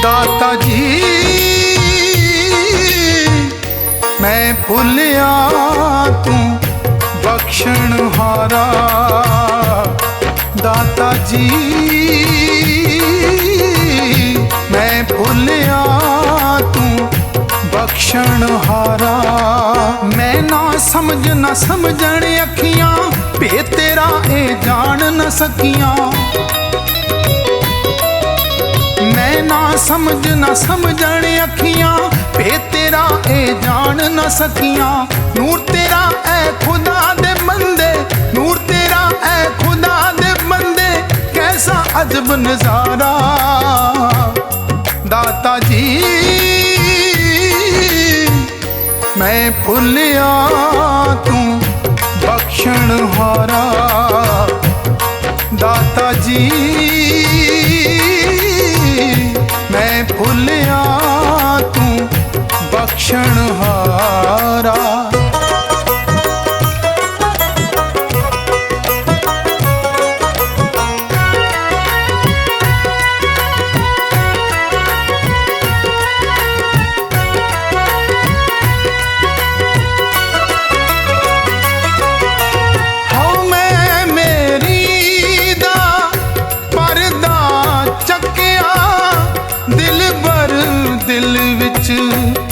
दाता जी मैं भुलिया तू बख्शण हारा। दाता जी मैं भुलिया तू बख्शण हारा। मैं ना समझण अखियां भे तेरा ए जान न सकियां। ना समझण अखियां पे तेरा ए जान न सकियां। नूर तेरा ऐ खुदा दे बंदे, नूर तेरा ऐ खुदा दे बंदे, कैसा अजब नजारा। दाता जी मैं भुलिया तू बख्शण हारा। दाता जी मैं भुलिया तू बख्शण हारा।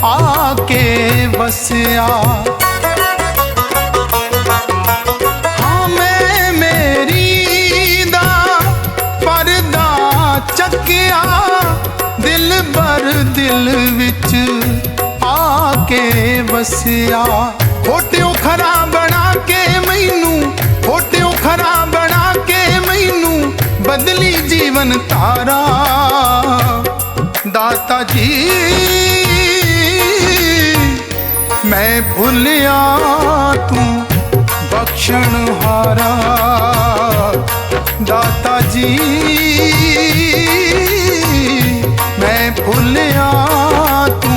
आके बसिया हाँ मैं मेरी दा परदा चकिया, दिल बर दिल विच आके बसिया। खोटियों खरा बना के मैनू, खोटियों खरा बना के मैनू, बदली जीवन तारा। दाता जी मैं भुलिया तू बख्शण हारा। दाता जी मैं भुलिया तू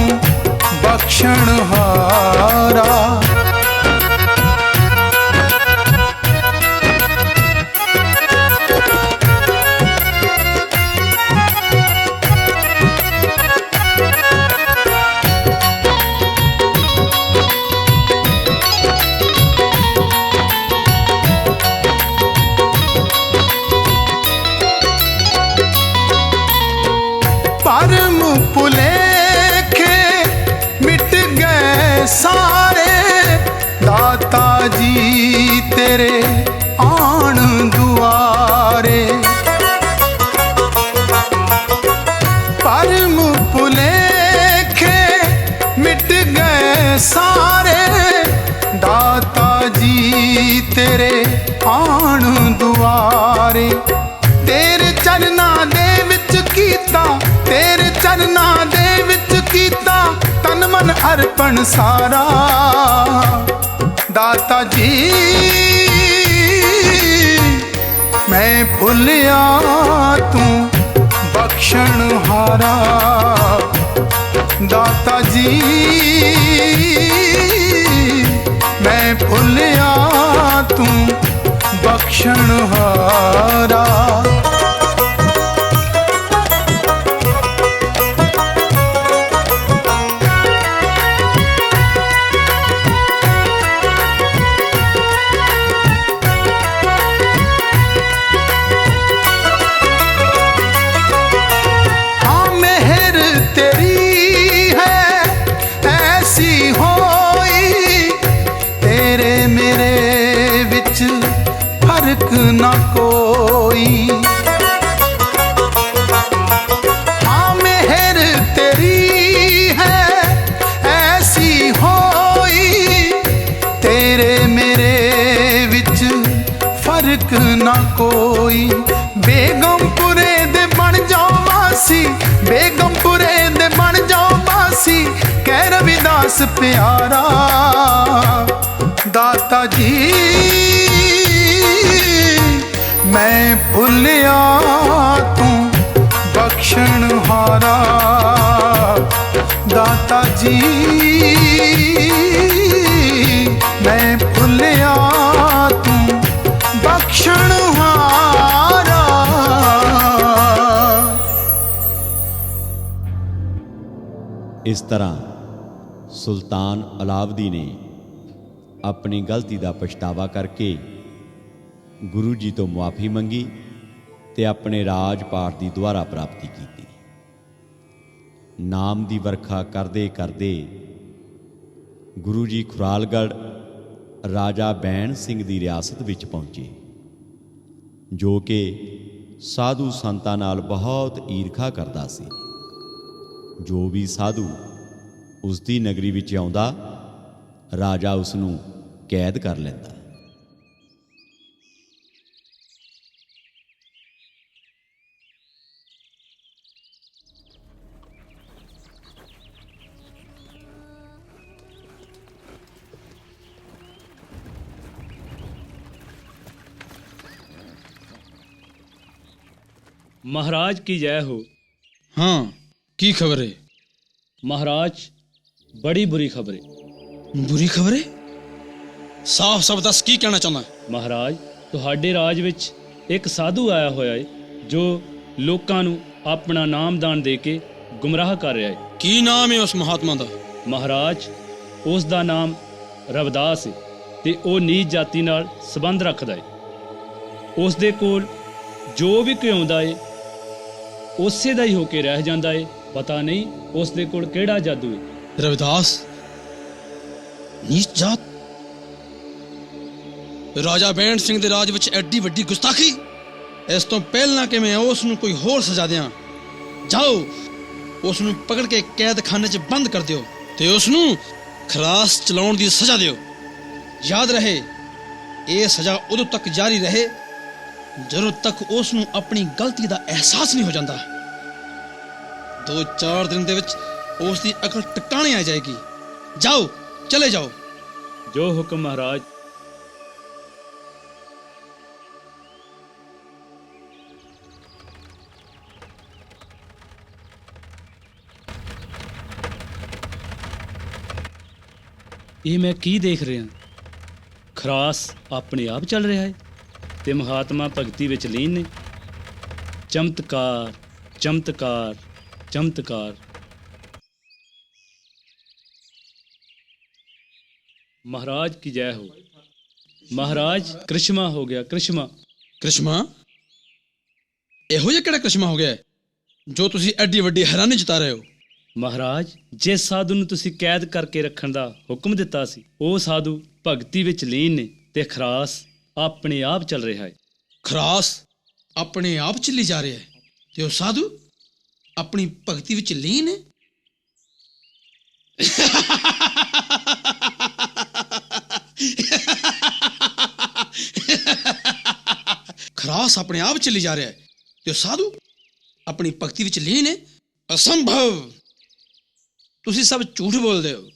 बख्शण हारा। परम भुलेखे मिट गए सारे, दाता जी तेरे आन दुआरे। परम भुलेखे मिट गए सारे, दाता जी तेरे आन दुआरे। तेरे चरना दे विच कीता, तेरे चरना दे विच कीता, तन मन अर्पण सारा। दाता जी मैं भुलिया तू बख्शण हारा। दाता जी मैं भुलिया तू बख्शण हारा। फर्क ना कोई हाँ मेहर तेरी है ऐसी होई, तेरे मेरे विच फर्क ना कोई। बेगमपुरे दे बन जाओ वासी, बेगमपुरे दे बन जाओ वासी, कह रविदास प्यारा। दाता जी मैं भुलिया तू बख्शण हारा। दाता जी मैं भुलिया तू बख्शण हारा। इस तरह सुल्तान अलाउद्दीन ने अपनी गलती का पछतावा करके गुरु जी तो मुआफ़ी मंगी ते अपने राज पाठ की दुआरा प्राप्ति की। नाम की वर्खा करते करते गुरु जी खुरालगढ़ राजा बैन सिंह की रियासत विच पहुँचे, जो कि साधु संतां नाल बहुत ईरखा करता सी। ਜੋ ਵੀ ਸਾਧੂ ਉਸ ਦੀ ਨਗਰੀ ਵਿੱਚ ਆਉਂਦਾ, ਰਾਜਾ ਉਸ ਨੂੰ ਕੈਦ ਕਰ ਲੈਂਦਾ। महाराज की जय हो। हाँ, की खबर है? महाराज, बड़ी बुरी खबर है। बुरी खबर है? साफ साफ दस की कहना चाहना? महाराज, तुहाडे राज विच एक साधु आया होया है जो लोकां नू अपना नामदान दे के गुमराह कर रहा है। की नाम है उस महात्मा दा? महाराज, उस दा नाम रविदास है ते ओ नीच जाति नाल संबंध रखदा है। उस दे कोल जो भी कोई आउंदा है उसे दा ही होके रह जांदा है। पता नहीं उस दे कोल केड़ा जादू है। रविदास नीच जात? राजा बैंड सिंह दे राज विच एडी वड्डी गुस्ताखी? इस तो पहला कि मैं उस नूं कोई होर सजा दियां, जाओ उस नूं पकड़ के कैद खाने च बंद कर दियो ते उस नूं खरास चलाउण दी सजा दियो। याद रहे, ये सजा उदों तक जारी रहे ਜਦੋਂ ਤੱਕ ਉਸ ਨੂੰ ਆਪਣੀ ਗਲਤੀ ਦਾ ਅਹਿਸਾਸ ਨਹੀਂ ਹੋ ਜਾਂਦਾ। 2-4 ਦਿਨ ਦੇ ਵਿੱਚ ਉਸ ਦੀ ਅਕਲ ਟਿਕਾਣੇ ਆ ਜਾਏਗੀ। ਜਾਓ, ਚਲੇ ਜਾਓ। ਜੋ ਹੁਕਮ महाराज। ਇਹ ਮੈਂ ਕੀ ਦੇਖ ਰਿਹਾ? ਖਰਾਸ ਆਪਣੇ ਆਪ ਚੱਲ ਰਿਹਾ ਹੈ ਤੇ ਮਹਾਤਮਾ ਭਗਤੀ ਵਿੱਚ ਲੀਨ ਨੇ। ਚਮਤਕਾਰ, ਚਮਤਕਾਰ, ਚਮਤਕਾਰ। महाराज की जय हो। महाराज, करिश्मा हो गया, करिश्मा। ਕ੍ਰਿਸ਼ਮਾ? ਇਹੋ ਜਿਹਾ ਕਿਹੜਾ ਕ੍ਰਿਸ਼ਮਾ ਹੋ ਗਿਆ ਜੋ ਤੁਸੀਂ ਐਡੀ ਵੱਡੀ ਹੈਰਾਨੀ ਜਤਾ ਰਹੇ ਹੋ? महाराज, जिस साधु ਨੂੰ ਤੁਸੀਂ ਕੈਦ ਕਰਕੇ ਰੱਖਣ ਦਾ ਹੁਕਮ ਦਿੱਤਾ ਸੀ, ਉਹ ਸਾਧੂ ਭਗਤੀ ਵਿੱਚ ਲੀਨ ਨੇ ਤੇ ਖਰਾਸ ਆਪਣੇ ਆਪ ਚੱਲ ਰਿਹਾ ਹੈ। ਖਰਾਸ ਆਪਣੇ ਆਪ ਚੱਲੀ ਜਾ ਰਿਹਾ ਹੈ ਤੇ ਉਹ ਸਾਧੂ ਆਪਣੀ ਭਗਤੀ ਵਿੱਚ ਲੀਨ ਹੈ। ਖਰਾਸ ਆਪਣੇ ਆਪ ਚੱਲੀ ਜਾ ਰਿਹਾ ਹੈ ਤੇ ਉਹ ਸਾਧੂ ਆਪਣੀ ਭਗਤੀ ਵਿੱਚ ਲੀਨ ਹੈ। ਅਸੰਭਵ! ਤੁਸੀਂ ਸਭ ਝੂਠ ਬੋਲਦੇ ਹੋ।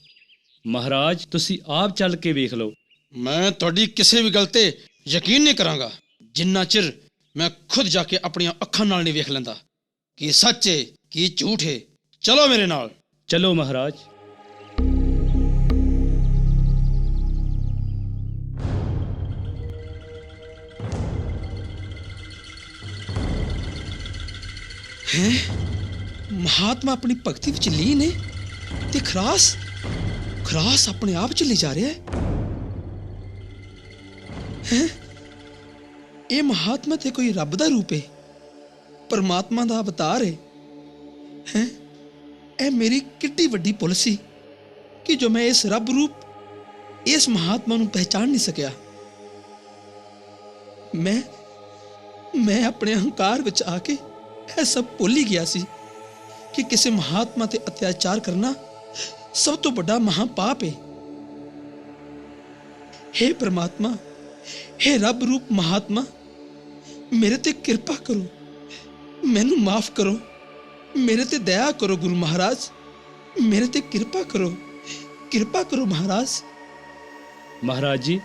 ਮਹਾਰਾਜ, ਤੁਸੀਂ ਆਪ ਚੱਲ ਕੇ ਵੇਖ ਲਓ। ਮੈਂ ਤੁਹਾਡੀ ਕਿਸੇ ਵੀ ਗੱਲ ਤੇ ਯਕੀਨ ਨਹੀਂ ਕਰਾਂਗਾ ਜਿੰਨਾ ਚਿਰ ਮੈਂ ਖੁਦ ਜਾ ਕੇ ਆਪਣੀਆਂ ਅੱਖਾਂ ਨਾਲ ਨਹੀਂ ਵੇਖ ਲੈਂਦਾ ਕਿ ਸੱਚ ਹੈ ਕਿ ਝੂਠ ਹੈ। ਚਲੋ ਮੇਰੇ ਨਾਲ। ਚਲੋ ਮਹਾਰਾਜ। ਹੈ ਮਹਾਤਮਾ ਆਪਣੀ ਭਗਤੀ ਵਿੱਚ ਲੀਨ ਹੈ ਤੇ ਖਰਾਸ ਆਪਣੇ ਆਪ ਚੱਲੀ ਜਾ ਰਿਹਾ ਹੈ। ਇਹ ਮਹਾਤਮਾ ਤੇ ਕੋਈ ਰੱਬ ਦਾ ਰੂਪ ਹੈ, ਪਰਮਾਤਮਾ ਦਾ ਅਵਤਾਰ ਹੈ। ਇਹ ਮੇਰੀ ਕਿੱਡੀ ਵੱਡੀ ਭੁੱਲ ਸੀ ਕਿ ਜੋ ਮੈਂ ਇਸ ਰੱਬ ਰੂਪ, ਇਸ ਮਹਾਤਮਾ ਨੂੰ ਪਹਿਚਾਨ ਨਹੀਂ ਸਕਿਆ। ਮੈਂ ਆਪਣੇ ਹੰਕਾਰ ਵਿੱਚ ਆ ਕੇ ਇਹ ਸਭ ਭੁੱਲ ਹੀ ਗਿਆ ਸੀ ਕਿ ਕਿਸੇ ਮਹਾਤਮਾ ਤੇ ਅਤਿਆਚਾਰ ਕਰਨਾ ਸਭ ਤੋਂ ਵੱਡਾ ਮਹਾਪਾਪ ਹੈ। हे परमात्मा, हे रब रूप महात्मा, मेरे ते कृपा करो, मैनू माफ करो, मेरे ते दया करो। गुरु महाराज, मेरे ते कृपा करो महाराज। महाराज जी,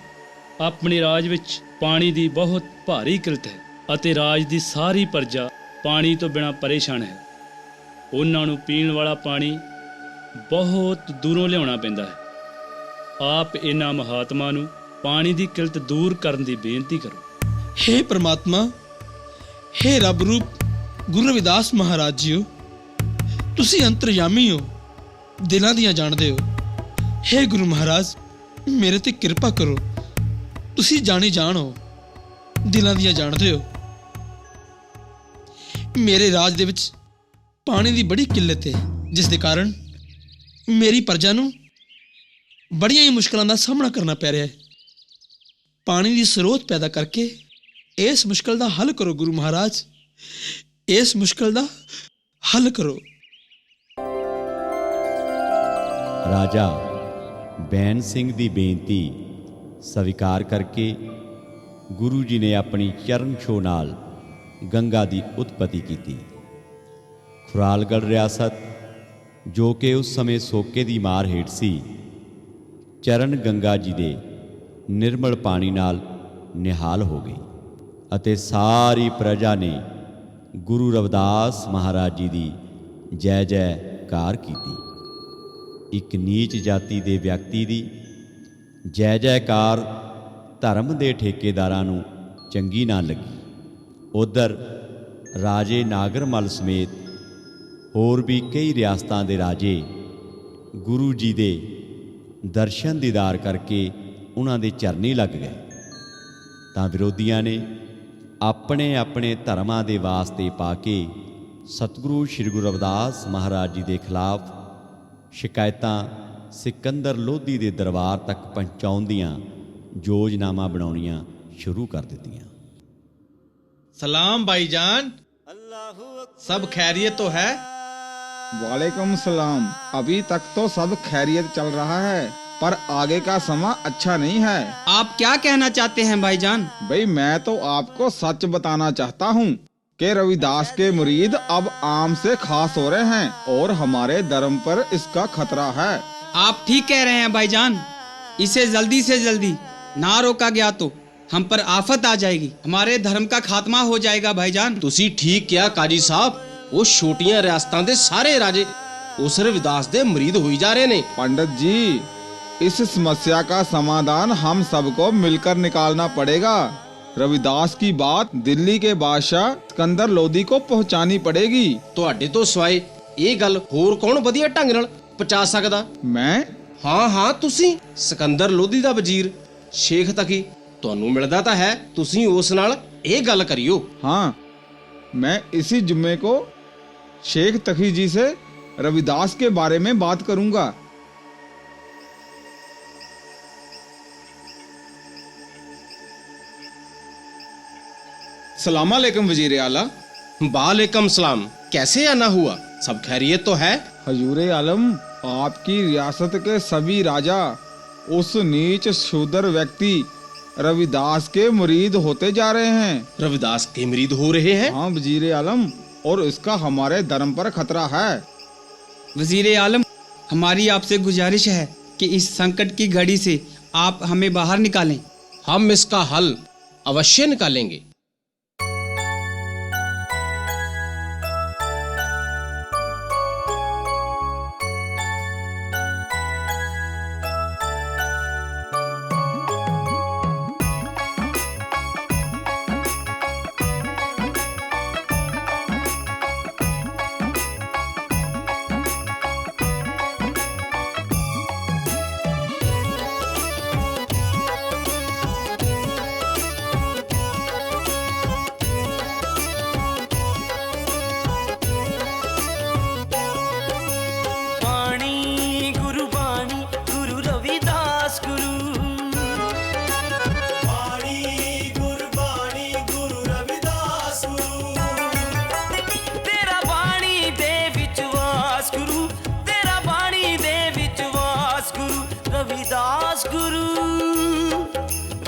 अपने राज विच पानी ਦੀ ਬਹੁਤ ਭਾਰੀ ਕਿਲਤ ਹੈ ਅਤੇ ਰਾਜ ਦੀ ਸਾਰੀ ਪ੍ਰਜਾ ਪਾਣੀ ਤੋਂ ਬਿਨਾਂ ਪਰੇਸ਼ਾਨ ਹੈ। ਉਹਨਾਂ ਨੂੰ ਪੀਣ ਵਾਲਾ ਪਾਣੀ ਬਹੁਤ ਦੂਰੋਂ ਲਿਆਉਣਾ ਪੈਂਦਾ ਹੈ। ਆਪ ਇਹਨਾਂ ਮਹਾਤਮਾ ਨੂੰ ਪਾਣੀ ਦੀ ਕਿਲਤ ਦੂਰ ਕਰਨ ਦੀ ਬੇਨਤੀ ਕਰੋ। हे परमात्मा, हे रब रूप गुरु रविदास महाराज जीओ, ਤੁਸੀਂ ਅੰਤਰਯਾਮੀ ਹੋ, ਦਿਲਾਂ ਦੀਆਂ ਜਾਣਦੇ ਹੋ। हे गुरु महाराज, ਮੇਰੇ ਤੇ ਕਿਰਪਾ ਕਰੋ। ਤੁਸੀਂ ਜਾਣੀ ਜਾਣ ਹੋ, ਦਿਲਾਂ ਦੀਆਂ ਜਾਣਦੇ ਹੋ। ਮੇਰੇ ਰਾਜ ਦੇ ਵਿੱਚ ਪਾਣੀ ਦੀ ਬੜੀ ਕਿੱਲਤ ਹੈ, ਜਿਸ ਦੇ ਕਾਰਨ ਮੇਰੀ ਪ੍ਰਜਾ ਨੂੰ ਬੜੀਆਂ ਹੀ ਮੁਸ਼ਕਲਾਂ ਦਾ ਸਾਹਮਣਾ ਕਰਨਾ ਪੈ ਰਿਹਾ ਹੈ। ਪਾਣੀ ਦੀ ਸਰੋਤ ਪੈਦਾ ਕਰਕੇ ਇਸ ਮੁਸ਼ਕਲ ਦਾ ਹੱਲ ਕਰੋ ਗੁਰੂ ਮਹਾਰਾਜ, ਇਸ ਮੁਸ਼ਕਲ ਦਾ ਹੱਲ ਕਰੋ। ਰਾਜਾ ਬੈਨ ਸਿੰਘ ਦੀ ਬੇਨਤੀ ਸਵੀਕਾਰ ਕਰਕੇ ਗੁਰੂ ਜੀ ਨੇ ਆਪਣੀ ਚਰਨ ਛੋਹ ਨਾਲ ਗੰਗਾ ਦੀ ਉਤਪਤੀ ਕੀਤੀ। ਖੁਰਾਲਗੜ੍ਹ ਰਿਆਸਤ, ਜੋ ਕਿ ਉਸ ਸਮੇਂ ਸੋਕੇ ਦੀ ਮਾਰ ਹੇਠ ਸੀ, ਚਰਨ ਗੰਗਾ ਜੀ ਦੇ ਨਿਰਮਲ ਪਾਣੀ ਨਾਲ ਨਿਹਾਲ ਹੋ ਗਈ ਅਤੇ ਸਾਰੀ ਪ੍ਰਜਾ ਨੇ ਗੁਰੂ ਰਵਿਦਾਸ ਮਹਾਰਾਜ ਜੀ ਦੀ ਜੈ ਜੈਕਾਰ ਕੀਤੀ। ਇੱਕ ਨੀਚ ਜਾਤੀ ਦੇ ਵਿਅਕਤੀ ਦੀ ਜੈ ਜੈਕਾਰ ਧਰਮ ਦੇ ਠੇਕੇਦਾਰਾਂ ਨੂੰ ਚੰਗੀ ਨਾ ਲੱਗੀ। ਉਧਰ ਰਾਜੇ ਨਾਗਰਮਲ ਸਮੇਤ ਹੋਰ ਵੀ ਕਈ ਰਿਆਸਤਾਂ ਦੇ ਰਾਜੇ ਗੁਰੂ ਜੀ ਦੇ ਦਰਸ਼ਨ ਦੀਦਾਰ ਕਰਕੇ ਉਹਨਾਂ ਦੇ ਚਰਨੀ ਲੱਗ ਗਏ ਤਾਂ ਵਿਰੋਧੀਆਂ ਨੇ ਆਪਣੇ ਆਪਣੇ ਧਰਮਾਂ ਦੇ ਵਾਸਤੇ ਪਾ ਕੇ ਸਤਿਗੁਰੂ ਸ੍ਰੀ ਗੁਰੂ ਰਵਿਦਾਸ ਮਹਾਰਾਜ ਜੀ ਦੇ ਖਿਲਾਫ ਸ਼ਿਕਾਇਤਾਂ ਸਿਕੰਦਰ ਲੋਧੀ ਦੇ ਦਰਬਾਰ ਤੱਕ ਪਹੁੰਚਾਉਣ ਦੀਆਂ ਯੋਜਨਾਵਾਂ ਬਣਾਉਣੀਆਂ शुरू कर दी। सलाम भाईजान, सब खैरियत तो है? वालेकुम सलाम। अभी तक तो सब खैरियत चल रहा है, पर आगे का समा अच्छा नहीं है। आप क्या कहना चाहते हैं भाईजान? भाई मैं तो आपको सच बताना चाहता हूँ कि रविदास के मुरीद अब आम से खास हो रहे हैं और हमारे धर्म पर इसका खतरा है। आप ठीक कह रहे हैं भाईजान, इसे जल्दी से जल्दी ना रोका गया तो हम पर आफत आ जाएगी, हमारे धर्म का खात्मा हो जाएगा भाईजान। तुसी ठीक किया काजी साहब, वो छोटियां रियासतां दे सारे राजे उस रविदास दे मुरीद होई जा रहे ने। पंडित जी, इस समस्या का समाधान हम सबको मिलकर निकालना पड़ेगा। रविदास की बात दिल्ली के बादशाह सिकंदर लोधी को पहुंचानी पड़ेगी। तुहाडे तो सिवाय ये गल होर कौन वधिया ढंग नाल पहुंचा सकदा? मैं? हाँ तुसी सिकंदर लोधी दा वजीर शेख तकी ਤੁਹਾਨੂੰ ਮਿਲਦਾ ਤਾਂ ਹੈ, ਤੁਸੀਂ ਉਸ ਨਾਲ ਇਹ ਗੱਲ ਕਰਿਓ। हाँ, मैं इसी जुम्मे को शेख तकी जी से रविदास के बारे में बात करूंगा। सलाम अलैकुम वजीर आला। वालेकुम सलाम, कैसे आना हुआ? सब खैरियत तो है? हजूरे आलम, आपकी रियासत के सभी राजा उस नीच शूद्र व्यक्ति रविदास के मुरीद होते जा रहे हैं। रविदास के मुरीद हो रहे हैं? हाँ वजीर आलम, और इसका हमारे धर्म पर खतरा है। वजीर आलम, हमारी आपसे गुजारिश है कि इस संकट की घड़ी से आप हमें बाहर निकालें। हम इसका हल अवश्य निकालेंगे।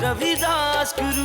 रविदास गुरु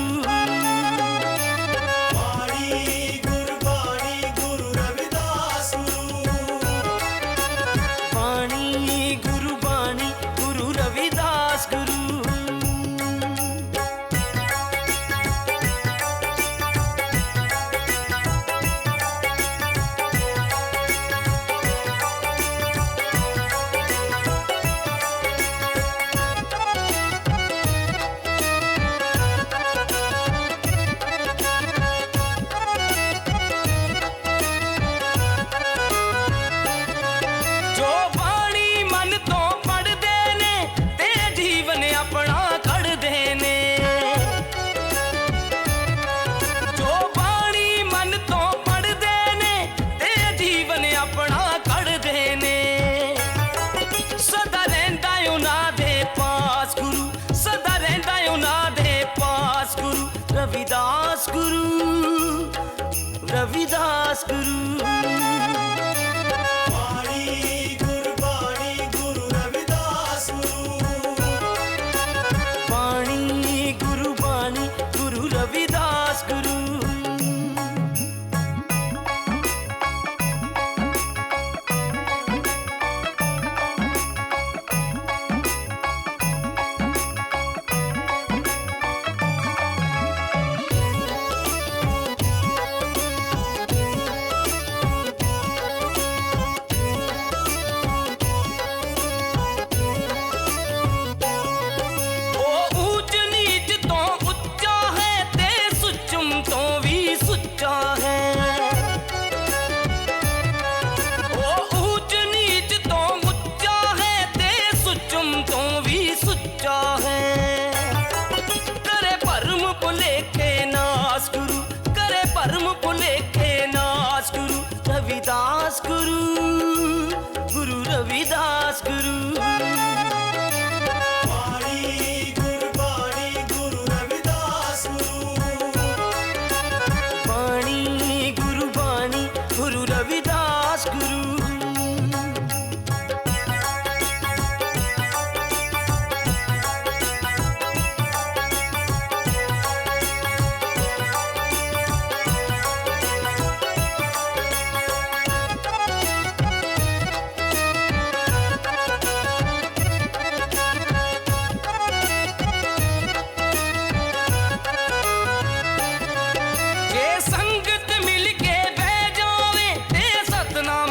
रविदास गुरु, गुरु रविदास गुरु।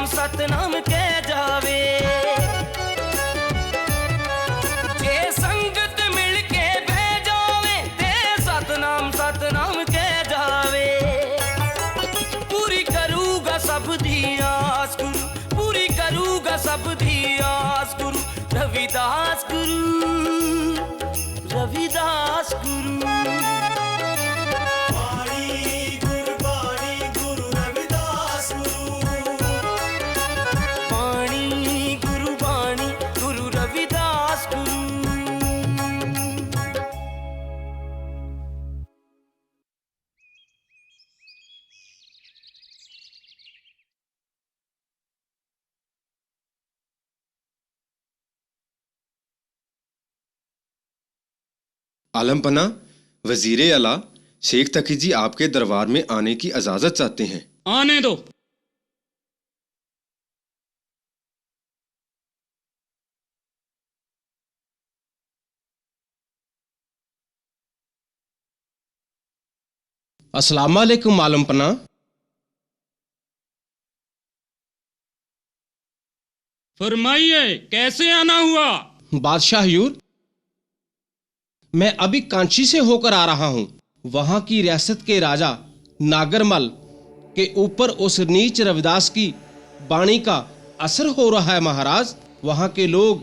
सतनाम कह जावे, जे संगत मिल के बह जावे ते सतनाम सतनाम कह जावे। पूरी करूँगा सब दी आस गुरु, पूरी करूँगा सब दी आस गुरु रविदास गुरु, रविदास गुरु। आलमपना, वजीर आला शेख तकी जी आपके दरबार में आने की इजाजत चाहते हैं। आने दो। अस्सलाम वालेकुम आलमपना। फरमाइए, कैसे आना हुआ? बादशाह हजूर, मैं अभी कांची से होकर आ रहा हूँ। वहां की रियासत के राजा नागरमल के ऊपर उस नीच रविदास की वाणी का असर हो रहा है महाराज। वहां के लोग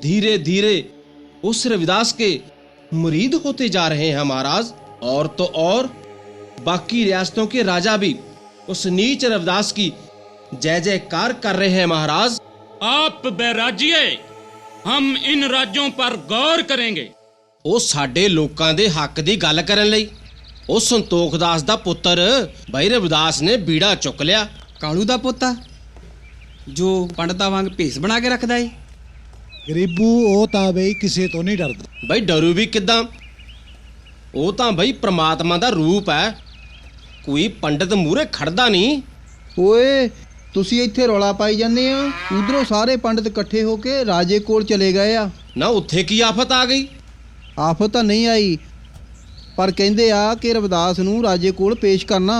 धीरे धीरे उस रविदास के मुरीद होते जा रहे हैं महाराज। और तो और बाकी रियासतों के राजा भी उस नीच रविदास की जय जयकार कर रहे हैं महाराज। आप बैराजिए, हम इन राज्यों पर गौर करेंगे। ਉਹ ਸਾਡੇ ਲੋਕਾਂ ਦੇ ਹੱਕ ਦੀ ਗੱਲ ਕਰਨ ਲਈ ਉਹ ਸੰਤੋਖ ਦਾਸ ਦਾ ਪੁੱਤਰ ਭਾਈ ਰਵਿਦਾਸ ਨੇ ਬੀੜਾ ਚੁੱਕ ਲਿਆ। ਕਾਲੂ ਦਾ ਪੋਤਾ ਜੋ ਪੰਡਤਾਂ ਵਾਂਗ ਭੇਸ ਬਣਾ ਕੇ ਰੱਖਦਾ ਏ। ਗਰੀਬੂ ਉਹ ਤਾਂ ਬਈ ਕਿਸੇ ਤੋਂ ਨਹੀਂ ਡਰਦਾ। ਭਾਈ ਡਰੂ ਵੀ ਕਿੱਦਾਂ, ਉਹ ਤਾਂ ਭਾਈ ਪ੍ਰਮਾਤਮਾ ਦਾ ਰੂਪ ਹੈ, ਕੋਈ ਪੰਡਤ ਮੂਹਰੇ ਖੜਦਾ ਨਹੀਂ। ਓਏ ਤੁਸੀਂ ਇੱਥੇ ਰੌਲਾ ਪਾਈ ਜਾਂਦੇ ਆ, ਉਧਰੋਂ ਸਾਰੇ ਪੰਡਤ ਇਕੱਠੇ ਹੋ ਕੇ ਰਾਜੇ ਕੋਲ ਚਲੇ ਗਏ ਆ। ਨਾ ਉੱਥੇ ਕੀ ਆਫਤ ਆ ਗਈ? ਆਫਤ ਤਾਂ ਨਹੀਂ ਆਈ, ਪਰ ਕਹਿੰਦੇ ਆ ਕਿ ਰਵਿਦਾਸ ਨੂੰ ਰਾਜੇ ਕੋਲ ਪੇਸ਼ ਕਰਨਾ।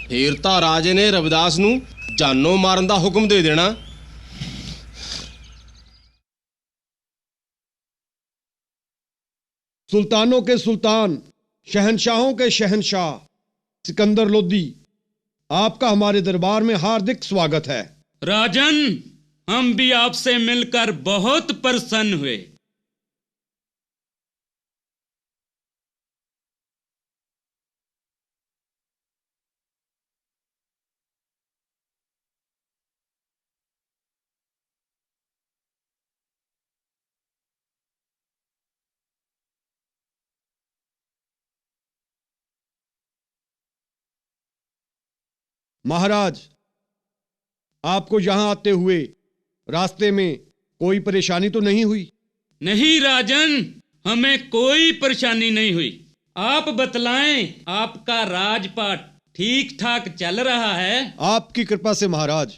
ਫੇਰ ਤਾਂ ਰਾਜੇ ਨੇ ਰਵਿਦਾਸ ਨੂੰ ਜਾਨੋਂ ਮਾਰਨ ਦਾ ਹੁਕਮ ਦੇ ਦੇਣਾ। सुल्तानों के सुल्तान, शहनशाहों के शहनशाह सिकंदर लोदी, आपका हमारे दरबार में हार्दिक स्वागत है। राजन, हम भी आपसे मिलकर बहुत प्रसन्न हुए। महाराज, आपको यहां आते हुए रास्ते में कोई परेशानी तो नहीं हुई? नहीं राजन, हमें कोई परेशानी नहीं हुई। आप बतलाएं, आपका राजपाट ठीक ठाक चल रहा है? आपकी कृपा से महाराज,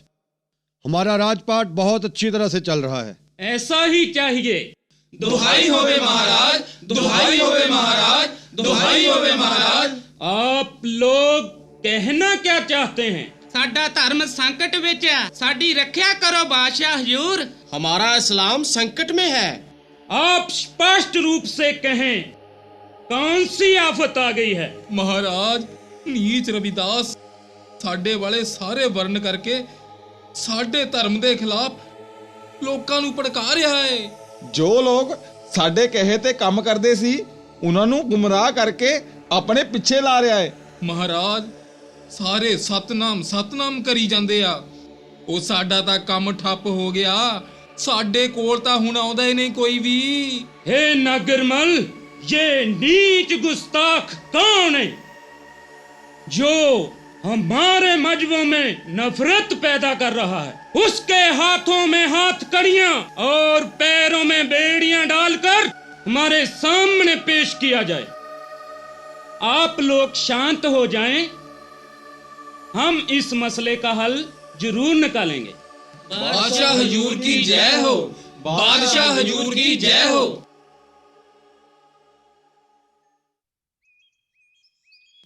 हमारा राजपाट बहुत अच्छी तरह से चल रहा है। ऐसा ही चाहिए। दुहाई होवे महाराज, दुहाई होवे महाराज, दुहाई होवे महाराज। आप लोग कहना क्या चाहते हैं? साडा धर्म संकट विच है, साडी रक्षा करो बादशाह हजूर। हमारा इस्लाम संकट में है। आप स्पष्ट रूप से कहें, कौन सी आफत आ गई है? महाराज, नीच रविदास साडे वाले सारे वर्ण करके साडे धर्म दे खिलाफ लोकां नूं भड़का रहा है। जो लोग साडे कहे ते काम करदे सी, उन्हां नूं गुमराह करके अपने पीछे ला रहा है। महाराज, सारे सतनाम सतनाम करी जांदे आ, ਉਹ ਸਾਡਾ ਤਾਂ ਕੰਮ ਠੱਪ ਹੋ ਗਿਆ, ਸਾਡੇ ਕੋਲ ਤਾਂ ਹੁਣ ਆਉਂਦਾ ਹੀ ਨਹੀਂ ਕੋਈ ਵੀ। हे नागरमल, ये नीच गुस्ताख कौन है जो हमारे मजहबों में नफरत पैदा कर रहा है? उसके हाथों में हाथ कड़ियां और पैरों में बेड़ियां डालकर हमारे सामने पेश किया जाए। आप लोग शांत हो जाएं, हम इस मसले का हल जरूर निकालेंगे। बादशाह हजूर की जय हो, बादशाह हजूर की जय हो।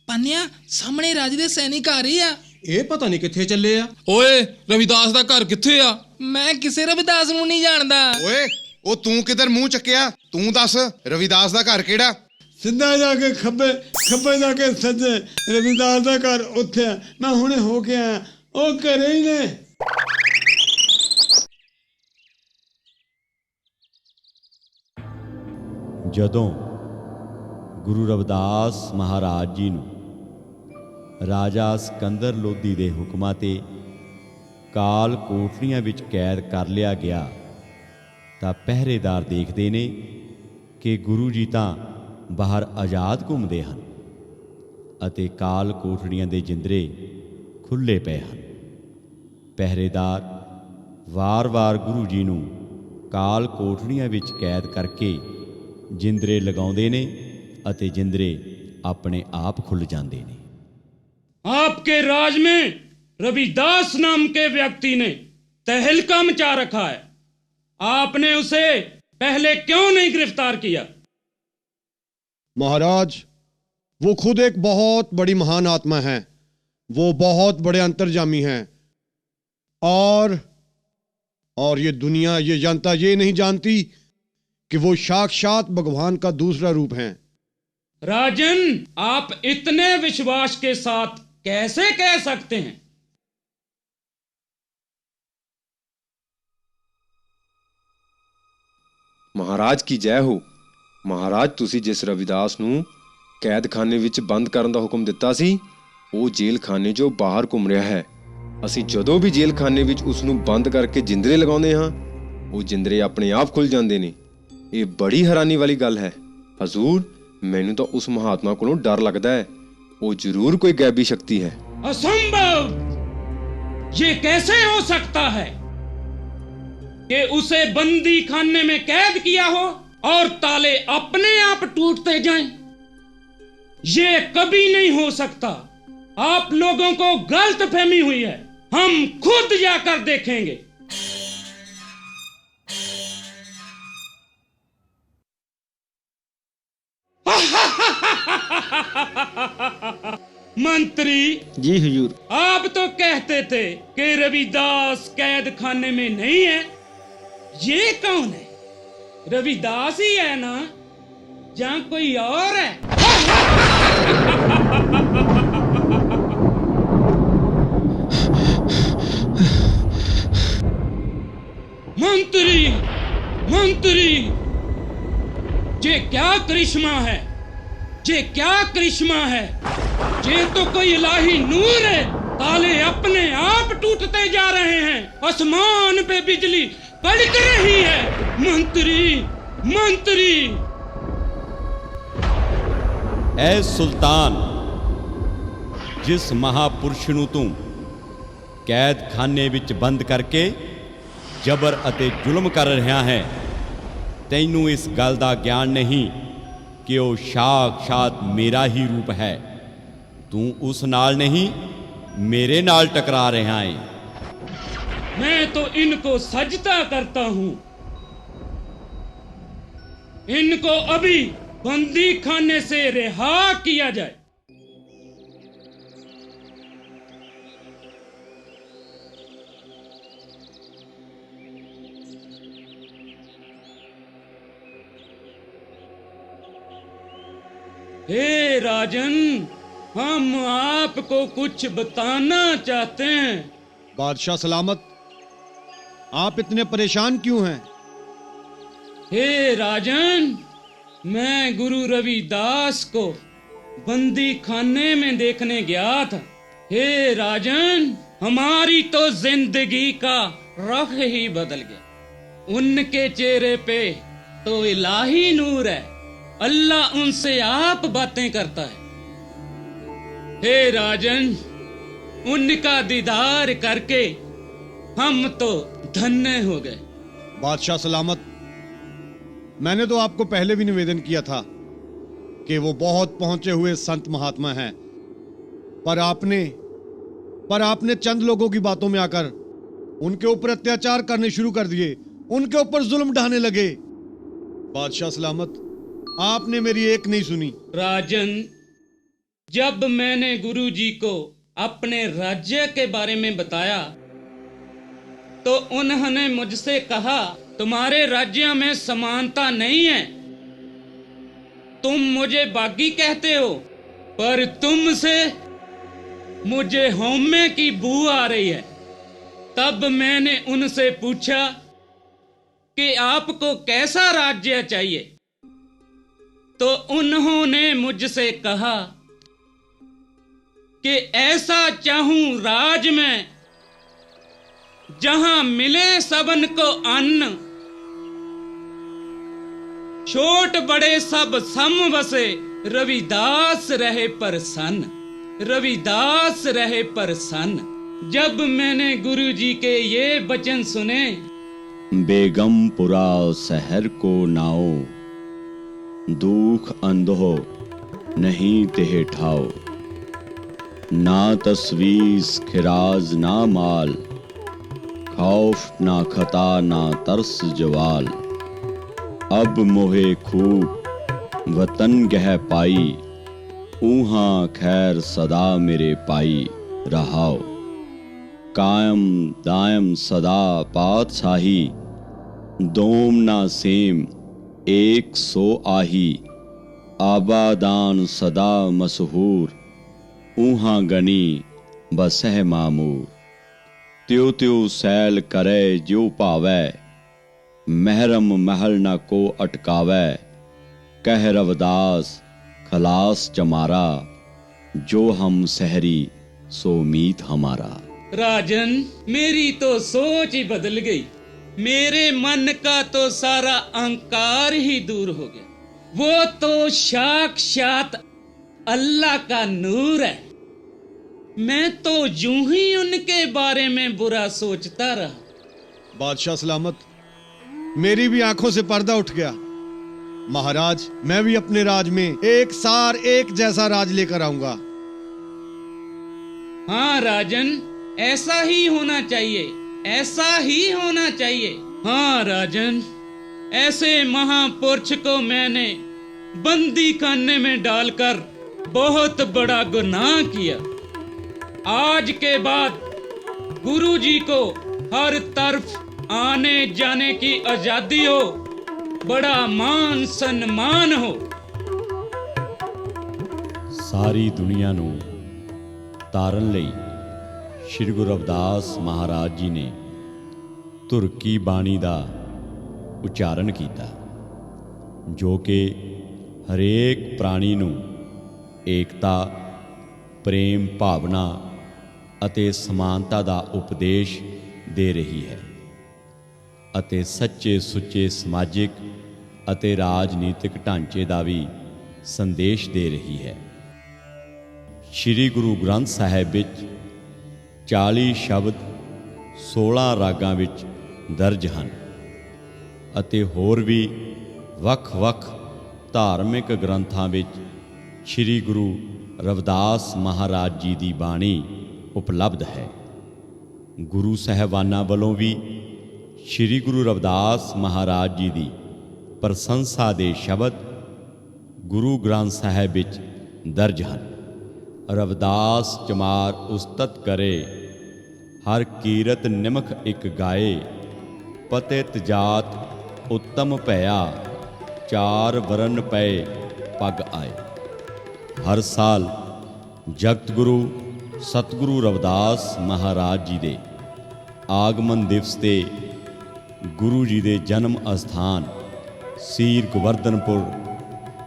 ਪਾਨਿਆ ਸਾਹਮਣੇ ਰਾਜੇ ਦੇ ਸੈਨਿਕ ਆ ਰਹੇ ਆ। ਇਹ ਪਤਾ ਨਹੀਂ ਕਿੱਥੇ ਚੱਲੇ ਆ। ਓਏ ਰਵਿਦਾਸ ਦਾ ਘਰ ਕਿੱਥੇ ਆ? ਮੈਂ ਕਿਸੇ ਰਵਿਦਾਸ ਨੂੰ ਨਹੀਂ ਜਾਣਦਾ। ਓਏ ਉਹ ਤੂੰ ਕਿੱਧਰ ਮੂੰਹ ਚੱਕਿਆ? ਤੂੰ ਦੱਸ ਰਵਿਦਾਸ ਦਾ ਘਰ ਕਿਹੜਾ? ਸਿੱਧਾ ਜਾ ਕੇ ਖੱਬੇ, ਖੱਬੇ ਜਾ ਕੇ ਸੱਜੇ, ਰਵਿਦਾਸ ਦਾ ਘਰ ਉੱਥੇ ਆ। ਮੈਂ ਹੁਣੇ ਹੋ ਕੇ ਆਇਆ, ਉਹ ਘਰੇ ਹੀ ਨੇ। ਜਦੋਂ ਗੁਰੂ ਰਵਿਦਾਸ ਮਹਾਰਾਜ ਜੀ ਨੂੰ ਰਾਜਾ ਸਿਕੰਦਰ ਲੋਧੀ ਦੇ ਹੁਕਮਾਂ ਤੇ ਕਾਲ ਕੋਠੜੀਆਂ ਵਿੱਚ ਕੈਦ ਕਰ ਲਿਆ ਗਿਆ ਤਾਂ ਪਹਿਰੇਦਾਰ ਦੇਖਦੇ ਨੇ ਕਿ ਗੁਰੂ ਜੀ ਤਾਂ ਬਾਹਰ ਆਜ਼ਾਦ ਘੁੰਮਦੇ ਹਨ ਅਤੇ ਕਾਲ ਕੋਠੜੀਆਂ ਦੇ ਜਿੰਦਰੇ ਖੁੱਲ੍ਹੇ ਪਏ ਹਨ। ਪਹਿਰੇਦਾਰ ਵਾਰ-ਵਾਰ ਗੁਰੂ ਜੀ ਨੂੰ ਕਾਲ ਕੋਠੜੀਆਂ ਵਿੱਚ ਕੈਦ ਕਰਕੇ ਜਿੰਦਰੇ ਲਗਾਉਂਦੇ ਨੇ ਅਤੇ ਜਿੰਦਰੇ अपने आप खुल जाते ने। आपके राज में रविदास नाम के व्यक्ति ने तहलका मचा रखा है, आपने उसे पहले क्यों नहीं गिरफ्तार किया? महाराज, वो खुद एक बहुत बड़ी महान आत्मा है, वो बहुत बड़े अंतर्जामी हैं और ये दुनिया, ये जनता ये नहीं जानती कि वो साक्षात भगवान का दूसरा रूप हैं। राजन, आप इतने विश्वास के साथ कैसे कह सकते हैं? ਮਹਾਰਾਜ ਕੀ ਜੈ ਹੋ। ਮਹਾਰਾਜ, ਤੁਸੀਂ ਜਿਸ ਰਵਿਦਾਸ ਨੂੰ ਕੈਦਖਾਨੇ ਵਿੱਚ ਬੰਦ ਕਰਨ ਦਾ ਹੁਕਮ ਦਿੱਤਾ ਸੀ, ਉਹ ਜੇਲ੍ਹਖਾਨੇ 'ਚੋਂ ਬਾਹਰ ਘੁੰਮ ਰਿਹਾ ਹੈ। ਅਸੀਂ ਜਦੋਂ ਵੀ ਜੇਲ੍ਹਖਾਨੇ ਵਿੱਚ ਉਸ ਨੂੰ ਬੰਦ ਕਰਕੇ ਜਿੰਦਰੇ ਲਗਾਉਂਦੇ ਹਾਂ, ਉਹ ਜਿੰਦਰੇ ਆਪਣੇ ਆਪ ਖੁੱਲ ਜਾਂਦੇ ਨੇ। ਇਹ ਬੜੀ ਹੈਰਾਨੀ ਵਾਲੀ ਗੱਲ ਹੈ। ਹਜ਼ੂਰ, ਮੈਨੂੰ ਤਾਂ ਉਸ ਮਹਾਤਮਾ ਕੋਲੋਂ ਡਰ ਲੱਗਦਾ ਹੈ। ਉਹ ਜ਼ਰੂਰ ਕੋਈ ਗੈਬੀ ਸ਼ਕਤੀ ਹੈ। असंभव! ये कैसे हो सकता है कि उसे बंदी खाने में कैद किया हो और ताले अपने आप टूटते जाएं? ये कभी नहीं हो सकता। आप लोगों को गलतफहमी हुई है, हम खुद जाकर देखेंगे। मंत्री जी हुजूर। आप तो कहते थे कि रविदास कैद खाने में नहीं है। ये कौन है? रविदास ही है ना, या कोई और है? मंत्री, मंत्री, ये क्या करिश्मा है? ये क्या करिश्मा है? ये तो कोई इलाही नूर है। ताले अपने आप टूटते जा रहे हैं, आसमान पे बिजली कड़क रही है। मंत्री, मंत्री। ऐ सुल्तान, जिस महापुरुष ਨੂੰ ਤੂੰ ਕੈਦਖਾਨੇ ਵਿੱਚ ਬੰਦ ਕਰਕੇ ਜ਼ਬਰ ਅਤੇ ਜ਼ੁਲਮ ਕਰ ਰਿਹਾ ਹੈ, ਤੈਨੂੰ ਇਸ ਗੱਲ ਦਾ ਗਿਆਨ ਨਹੀਂ ਕਿ ਉਹ ਸਾਖਸ਼ਾਤ ਮੇਰਾ ਹੀ ਰੂਪ ਹੈ। तू उस नाल नहीं, मेरे नाल टकरा रहा है। मैं तो इनको सजदा करता हूं। इनको अभी बंदी खाने से रिहा किया जाए। हे राजन, हम आपको कुछ बताना चाहते हैं। बादशाह सलामत, आप इतने परेशान क्यों हैं? हे राजन, मैं गुरु रविदास को बंदी खाने में देखने गया था। हे राजन, हमारी तो जिंदगी का रुख ही बदल गया। उनके चेहरे पे तो इलाही नूर है, अल्लाह उनसे आप बातें करता है। हे राजन, उनका दीदार करके हम तो धन्य हो गए। बादशाह सलामत, मैंने तो आपको पहले भी निवेदन किया था कि वो बहुत पहुंचे हुए संत महात्मा हैं, पर आपने चंद लोगों की बातों में आकर उनके ऊपर अत्याचार करने शुरू कर दिए, उनके ऊपर जुल्म ढाने लगे। बादशाह सलामत, आपने मेरी एक नहीं सुनी। राजन, जब मैंने गुरुजी को अपने राज्य के बारे में बताया तो उन्होंने मुझसे कहा, तुम्हारे राज्य में समानता नहीं है, तुम मुझे बागी कहते हो, पर तुमसे मुझे हौमे की बू आ रही है। तब मैंने उनसे पूछा कि आपको कैसा राज्य चाहिए, तो उन्होंने मुझसे कहा कि ऐसा चाहूं राज में जहां मिले सबन को अन्न, छोट बड़े सब सम बसे, रविदास रहे प्रसन्न, रविदास रहे प्रसन्न। जब मैंने गुरुजी के ये वचन सुने, बेगमपुरा शहर को नाओ, दुख अंधो नहीं तेह ठाओ, ना तस्वीस खिराज ना माल, खौफ ना खता ना तरस जवाल, अब मोहे खूब वतन गह पाई, ऊहा खैर सदा मेरे पाई रहाओ, कायम दायम सदा पातशाही, दोम ना सेम एक सो आही, आबादान सदा मशहूर, ऊहा गनी बसह मामूर, त्यो त्यो सैल करे जो पावै, महरम महल न को अटकावै, कह रविदास खलास चमारा, जो हम सहरी सो मीत हमारा। राजन, मेरी तो सोच ही बदल गई, मेरे मन का तो सारा अहंकार ही दूर हो गया। वो तो साक्षात अल्लाह का नूर है। मैं तो यूं ही उनके बारे में बुरा सोचता रहा। बादशाह सलामत, मेरी भी आंखों से पर्दा उठ गया। महाराज, मैं भी अपने राज में एक सार एक जैसा राज लेकर आऊंगा। हाँ राजन, ऐसा ही होना चाहिए, ऐसा ही होना चाहिए। हाँ राजन, ऐसे महापुरुष को मैंने बंदी खाने में डालकर बहुत बड़ा गुनाह किया। आज के बाद गुरुजी को हर तरफ आने जाने की आजादी हो, बड़ा मान सम्मान हो। सारी दुनिया ਨੂੰ ਤਾਰਨ ਲਈ ਸ਼੍ਰੀ ਗੁਰੂ ਰਵਿਦਾਸ ਮਹਾਰਾਜ ਜੀ ਨੇ ਤੁਰਕੀ ਬਾਣੀ ਦਾ ਉਚਾਰਨ ਕੀਤਾ, ਜੋ ਕਿ ਹਰੇਕ ਪ੍ਰਾਣੀ ਨੂੰ ਏਕਤਾ, ਪ੍ਰੇਮ ਭਾਵਨਾ ਅਤੇ ਸਮਾਨਤਾ ਦਾ ਉਪਦੇਸ਼ ਦੇ ਰਹੀ ਹੈ ਅਤੇ ਸੱਚੇ ਸੁੱਚੇ ਸਮਾਜਿਕ ਅਤੇ ਰਾਜਨੀਤਿਕ ਢਾਂਚੇ ਦਾ ਵੀ ਸੰਦੇਸ਼ ਦੇ ਰਹੀ ਹੈ। ਸ਼੍ਰੀ ਗੁਰੂ ਗ੍ਰੰਥ ਸਾਹਿਬ ਵਿੱਚ 40 ਸ਼ਬਦ 16 ਰਾਗਾਂ ਵਿੱਚ ਦਰਜ ਹਨ ਅਤੇ ਹੋਰ ਵੀ ਵੱਖ-ਵੱਖ ਧਾਰਮਿਕ ਗ੍ਰੰਥਾਂ ਵਿੱਚ ਸ਼੍ਰੀ ਗੁਰੂ ਰਵਿਦਾਸ ਮਹਾਰਾਜ ਜੀ ਦੀ ਬਾਣੀ ਉਪਲਬਧ ਹੈ। ਗੁਰੂ ਸਾਹਿਬਾਨਾਂ ਵੱਲੋਂ ਵੀ ਸ਼੍ਰੀ ਗੁਰੂ ਰਵਿਦਾਸ ਮਹਾਰਾਜ ਜੀ ਦੀ ਪ੍ਰਸ਼ੰਸਾ ਦੇ ਸ਼ਬਦ ਗੁਰੂ ਗ੍ਰੰਥ ਸਾਹਿਬ ਵਿੱਚ ਦਰਜ ਹਨ। ਰਵਿਦਾਸ ਚਮਾਰ ਉਸਤਤ ਕਰੇ, ਹਰ ਕੀਰਤ ਨਿਮਖ ਇੱਕ ਗਾਏ, ਪਤਿਤ ਜਾਤ ਉੱਤਮ ਭਇਆ, ਚਾਰ ਵਰਨ ਪਏ ਪਗ ਆਏ। ਹਰ ਸਾਲ ਜਗਤ ਗੁਰੂ ਸਤਿਗੁਰੂ ਰਵਿਦਾਸ ਮਹਾਰਾਜ ਜੀ ਦੇ ਆਗਮਨ ਦਿਵਸ ਤੇ ਗੁਰੂ ਜੀ ਦੇ ਜਨਮ ਅਸਥਾਨ ਸੀਰ ਗੋਵਰਧਨਪੁਰ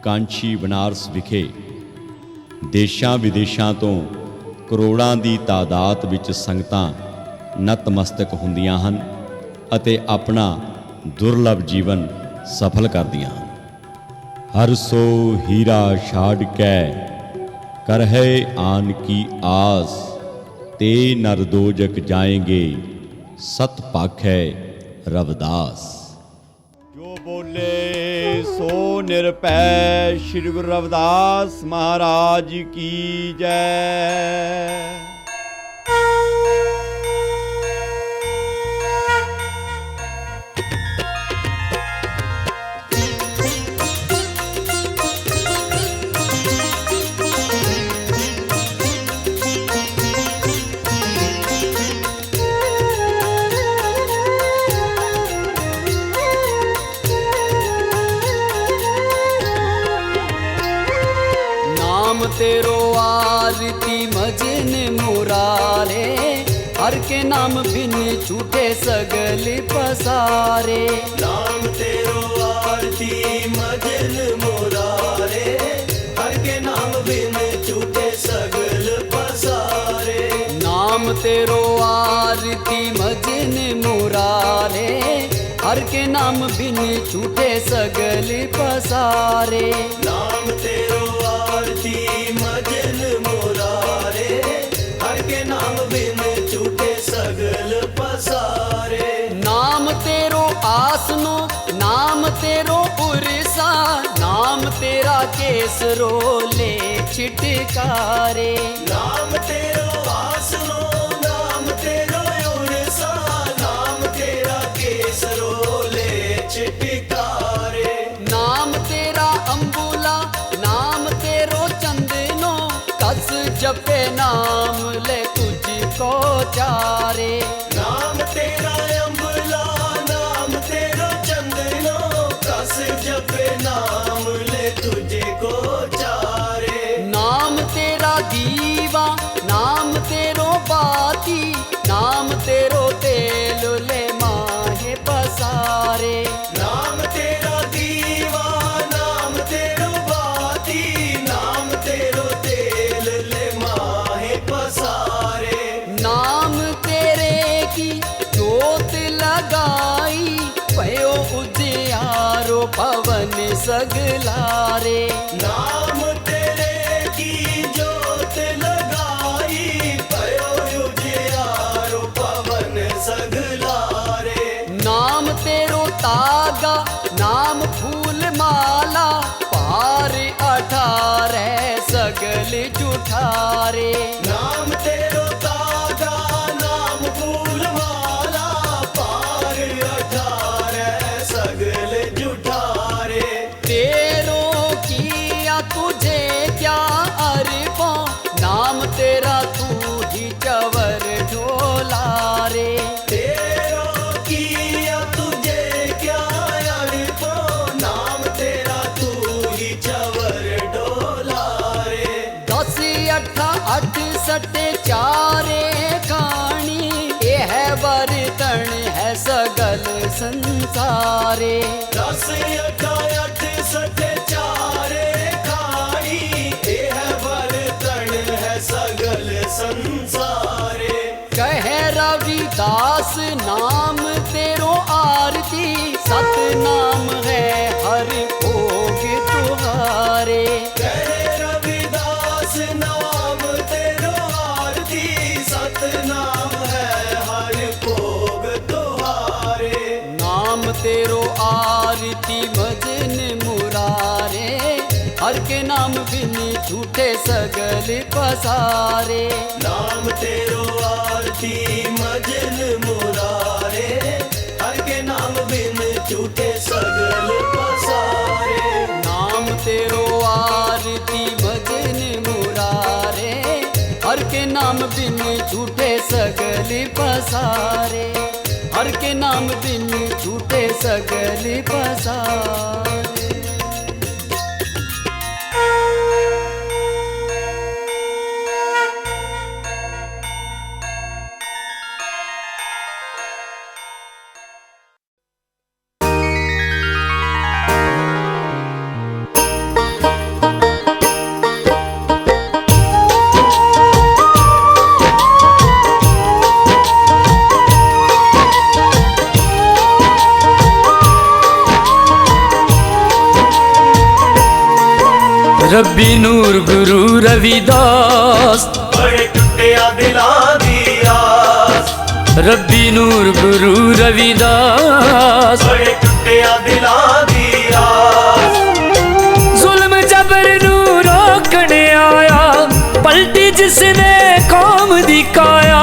ਕਾਂਚੀ ਬਨਾਰਸ ਵਿਖੇ ਦੇਸ਼ਾਂ ਵਿਦੇਸ਼ਾਂ ਤੋਂ ਕਰੋੜਾਂ ਦੀ ਤਾਦਾਦ ਵਿੱਚ ਸੰਗਤਾਂ ਨਤਮਸਤਕ ਹੁੰਦੀਆਂ ਹਨ ਅਤੇ ਆਪਣਾ ਦੁਰਲਭ ਜੀਵਨ ਸਫਲ ਕਰਦੀਆਂ ਹਨ। ਹਰ ਸੋ ਹੀਰਾ ਛਾੜ ਕੈ ਕਰਹਿ ਆਨ ਕੀ ਆਸ, ਤੇ ਨਰ ਦੋਜਕ ਜਾਏਂਗੇ ਸਤ ਭਾਖੈ ਰਵਿਦਾਸ। ਜੋ ਬੋਲੇ ਸੋ ਨਿਰਭੈ, ਸ਼੍ਰੀ ਗੁਰੂ ਰਵਿਦਾਸ ਮਹਾਰਾਜ ਕੀ ਜੈ। तेरो आरती भजन मुरारे, हर के नाम बिन छूटे सगल पसारे। नाम तेरो आरती भजन मुरारे, हर के नाम बिन छूटे सगल पसारे। नाम तेरो आरती भजन मुरारे, हर के नाम बिन छूटे सगल पसारे। नाम तेरो आरती भजन मुरारे, हर के नाम बिन छूटे सगल पसारे। नाम तेरो आसनो, नाम तेरो उरसा, नाम तेरा केसरो ले छिटकारे। नाम तेरो आसनो, नाम तेरो उरसा, नाम तेरा केसरो ले छिटकारे। नाम तेरा अंबुला, नाम तेरो चंदनो, कस जपे नाम ले तुझको चारे। नाम तेरा अंबुला, नाम तेरो चंदनो, कस जपे नाम ले तुझको चारे। नाम तेरा दीवा, नाम तेरो बाती, नाम तेरो तेल ले माहे पसारे। नाम तेरा दीवा, नाम तेरो बाती, नाम तेरो तेल ले माहे पसारे। नाम तेरे की जोत लगाई, पयो उजियारो पवन सगलारे। नाम तेरे की जोत लगाई, पयो उजियारो पवन सगलारे। नाम तेरो तागा, नाम फूल माला, पार 18 सगल जुठारे। नाम तेरो तागा, नाम फूल माला, पार 18 सगल जुठारे। तेरो किया तुझे क्या अरपा, नाम तेरा तू ही चवर ढोलारे। तेरो किया तुझे क्या अरपा, नाम तेरा तू ही चवर ढोलारे। 10 8 68 चारे खानी, ये है बर्तन है सगल संसारे। 10 8 68 चारे खानी, ये है बर्तन है सगल संसारे। कहे रविदास नाम तेरो आरती, सत नाम है हर भोग तुम्हारे। कहे रविदास नाम तेरो आरती, सत नाम है हर भोग तुम्हारे। नाम तेरो आरती भजन मुरारे, हर के नाम बिन छूटे सगल पसारे। नाम तेरो आरती भजन मुरारे, हर के नाम बिन छूटे सगल पसारे। नाम तेरो आरती भजन मुरारे, हर के नाम बिन छूटे सगल पसारे। हर के नाम बिन छूटे सगल पसारे। रब्बी नूर गुरु रविदास बड़े टुटिया दिलां दी आस रब्बी नूर गुरु रविदास बड़े टुटिया दिलां दी आस जुल्म जबर नू रोकने आया पलटी जिसने कौम दी काया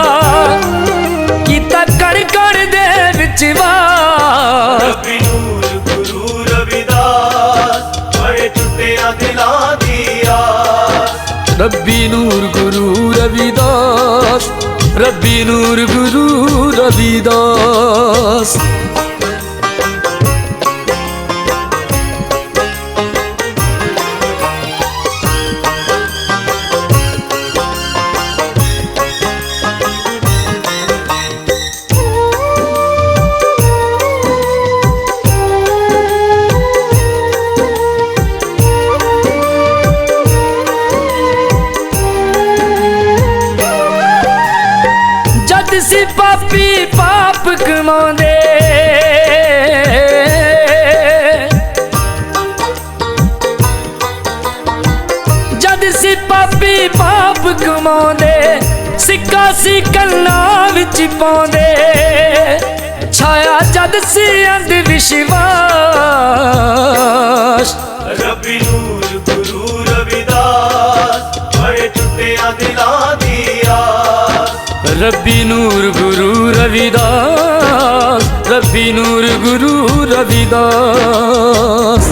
कीता कड़ कड़ दे विच वार रब्बी नूर गुरु रविदास बड़े टुटिया दिलां दी आस रब्बी नूर गुरु रविदास रब्बी नूर गुरु रविदास सी पापी पाप कमांदे जद सी पापी पाप कमांदे सिक्का सी कल्ला विच पांदे छाया जद सी अंध विश्वास रब्बी नूर गुरु रविदास बड़े टुटिया दिलां दी आस रब्बी नूर गुरु रविदास रब्बी नूर गुरु रविदास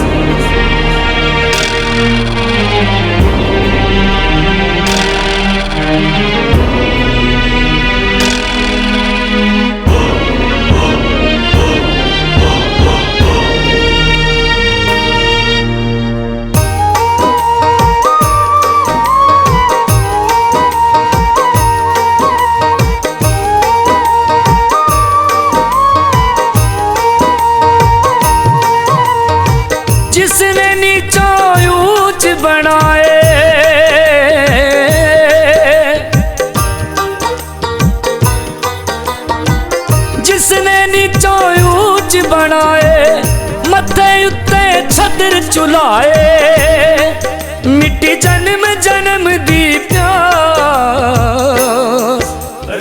जिसने नीचों ऊंच बनाए जिसने नीचों ऊंच बनाए मत्थे उत्ते छतर चुलाए मिट्टी जन्म जन्म दी प्यास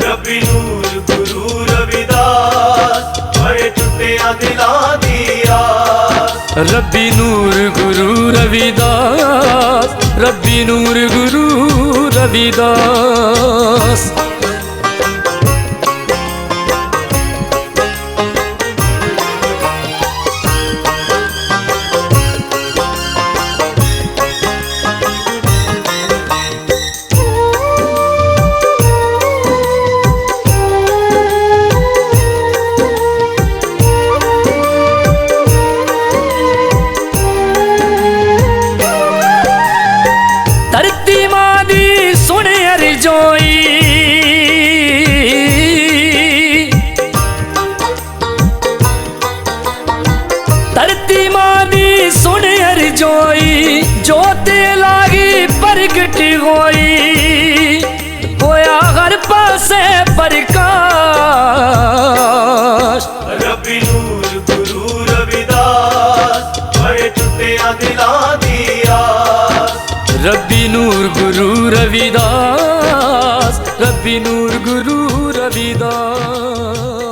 रब्बी नूर गुरु रविदास बड़े टुटिया दिलां दी आस रब्बी नूर गुरु रविदास रब्बी नूर गुरु रविदास धरती मां दी सुन अर्जोई धरती मां दी सुन अर्जोई जोत लागी प्रगट होई होया हर पासे प्रकाश रब्बी नूर गुरु रविदास बड़े टुटिया दिलां दी आस रब्बी नूर गुरु रविदास रब्बी नूर गुरु रविदास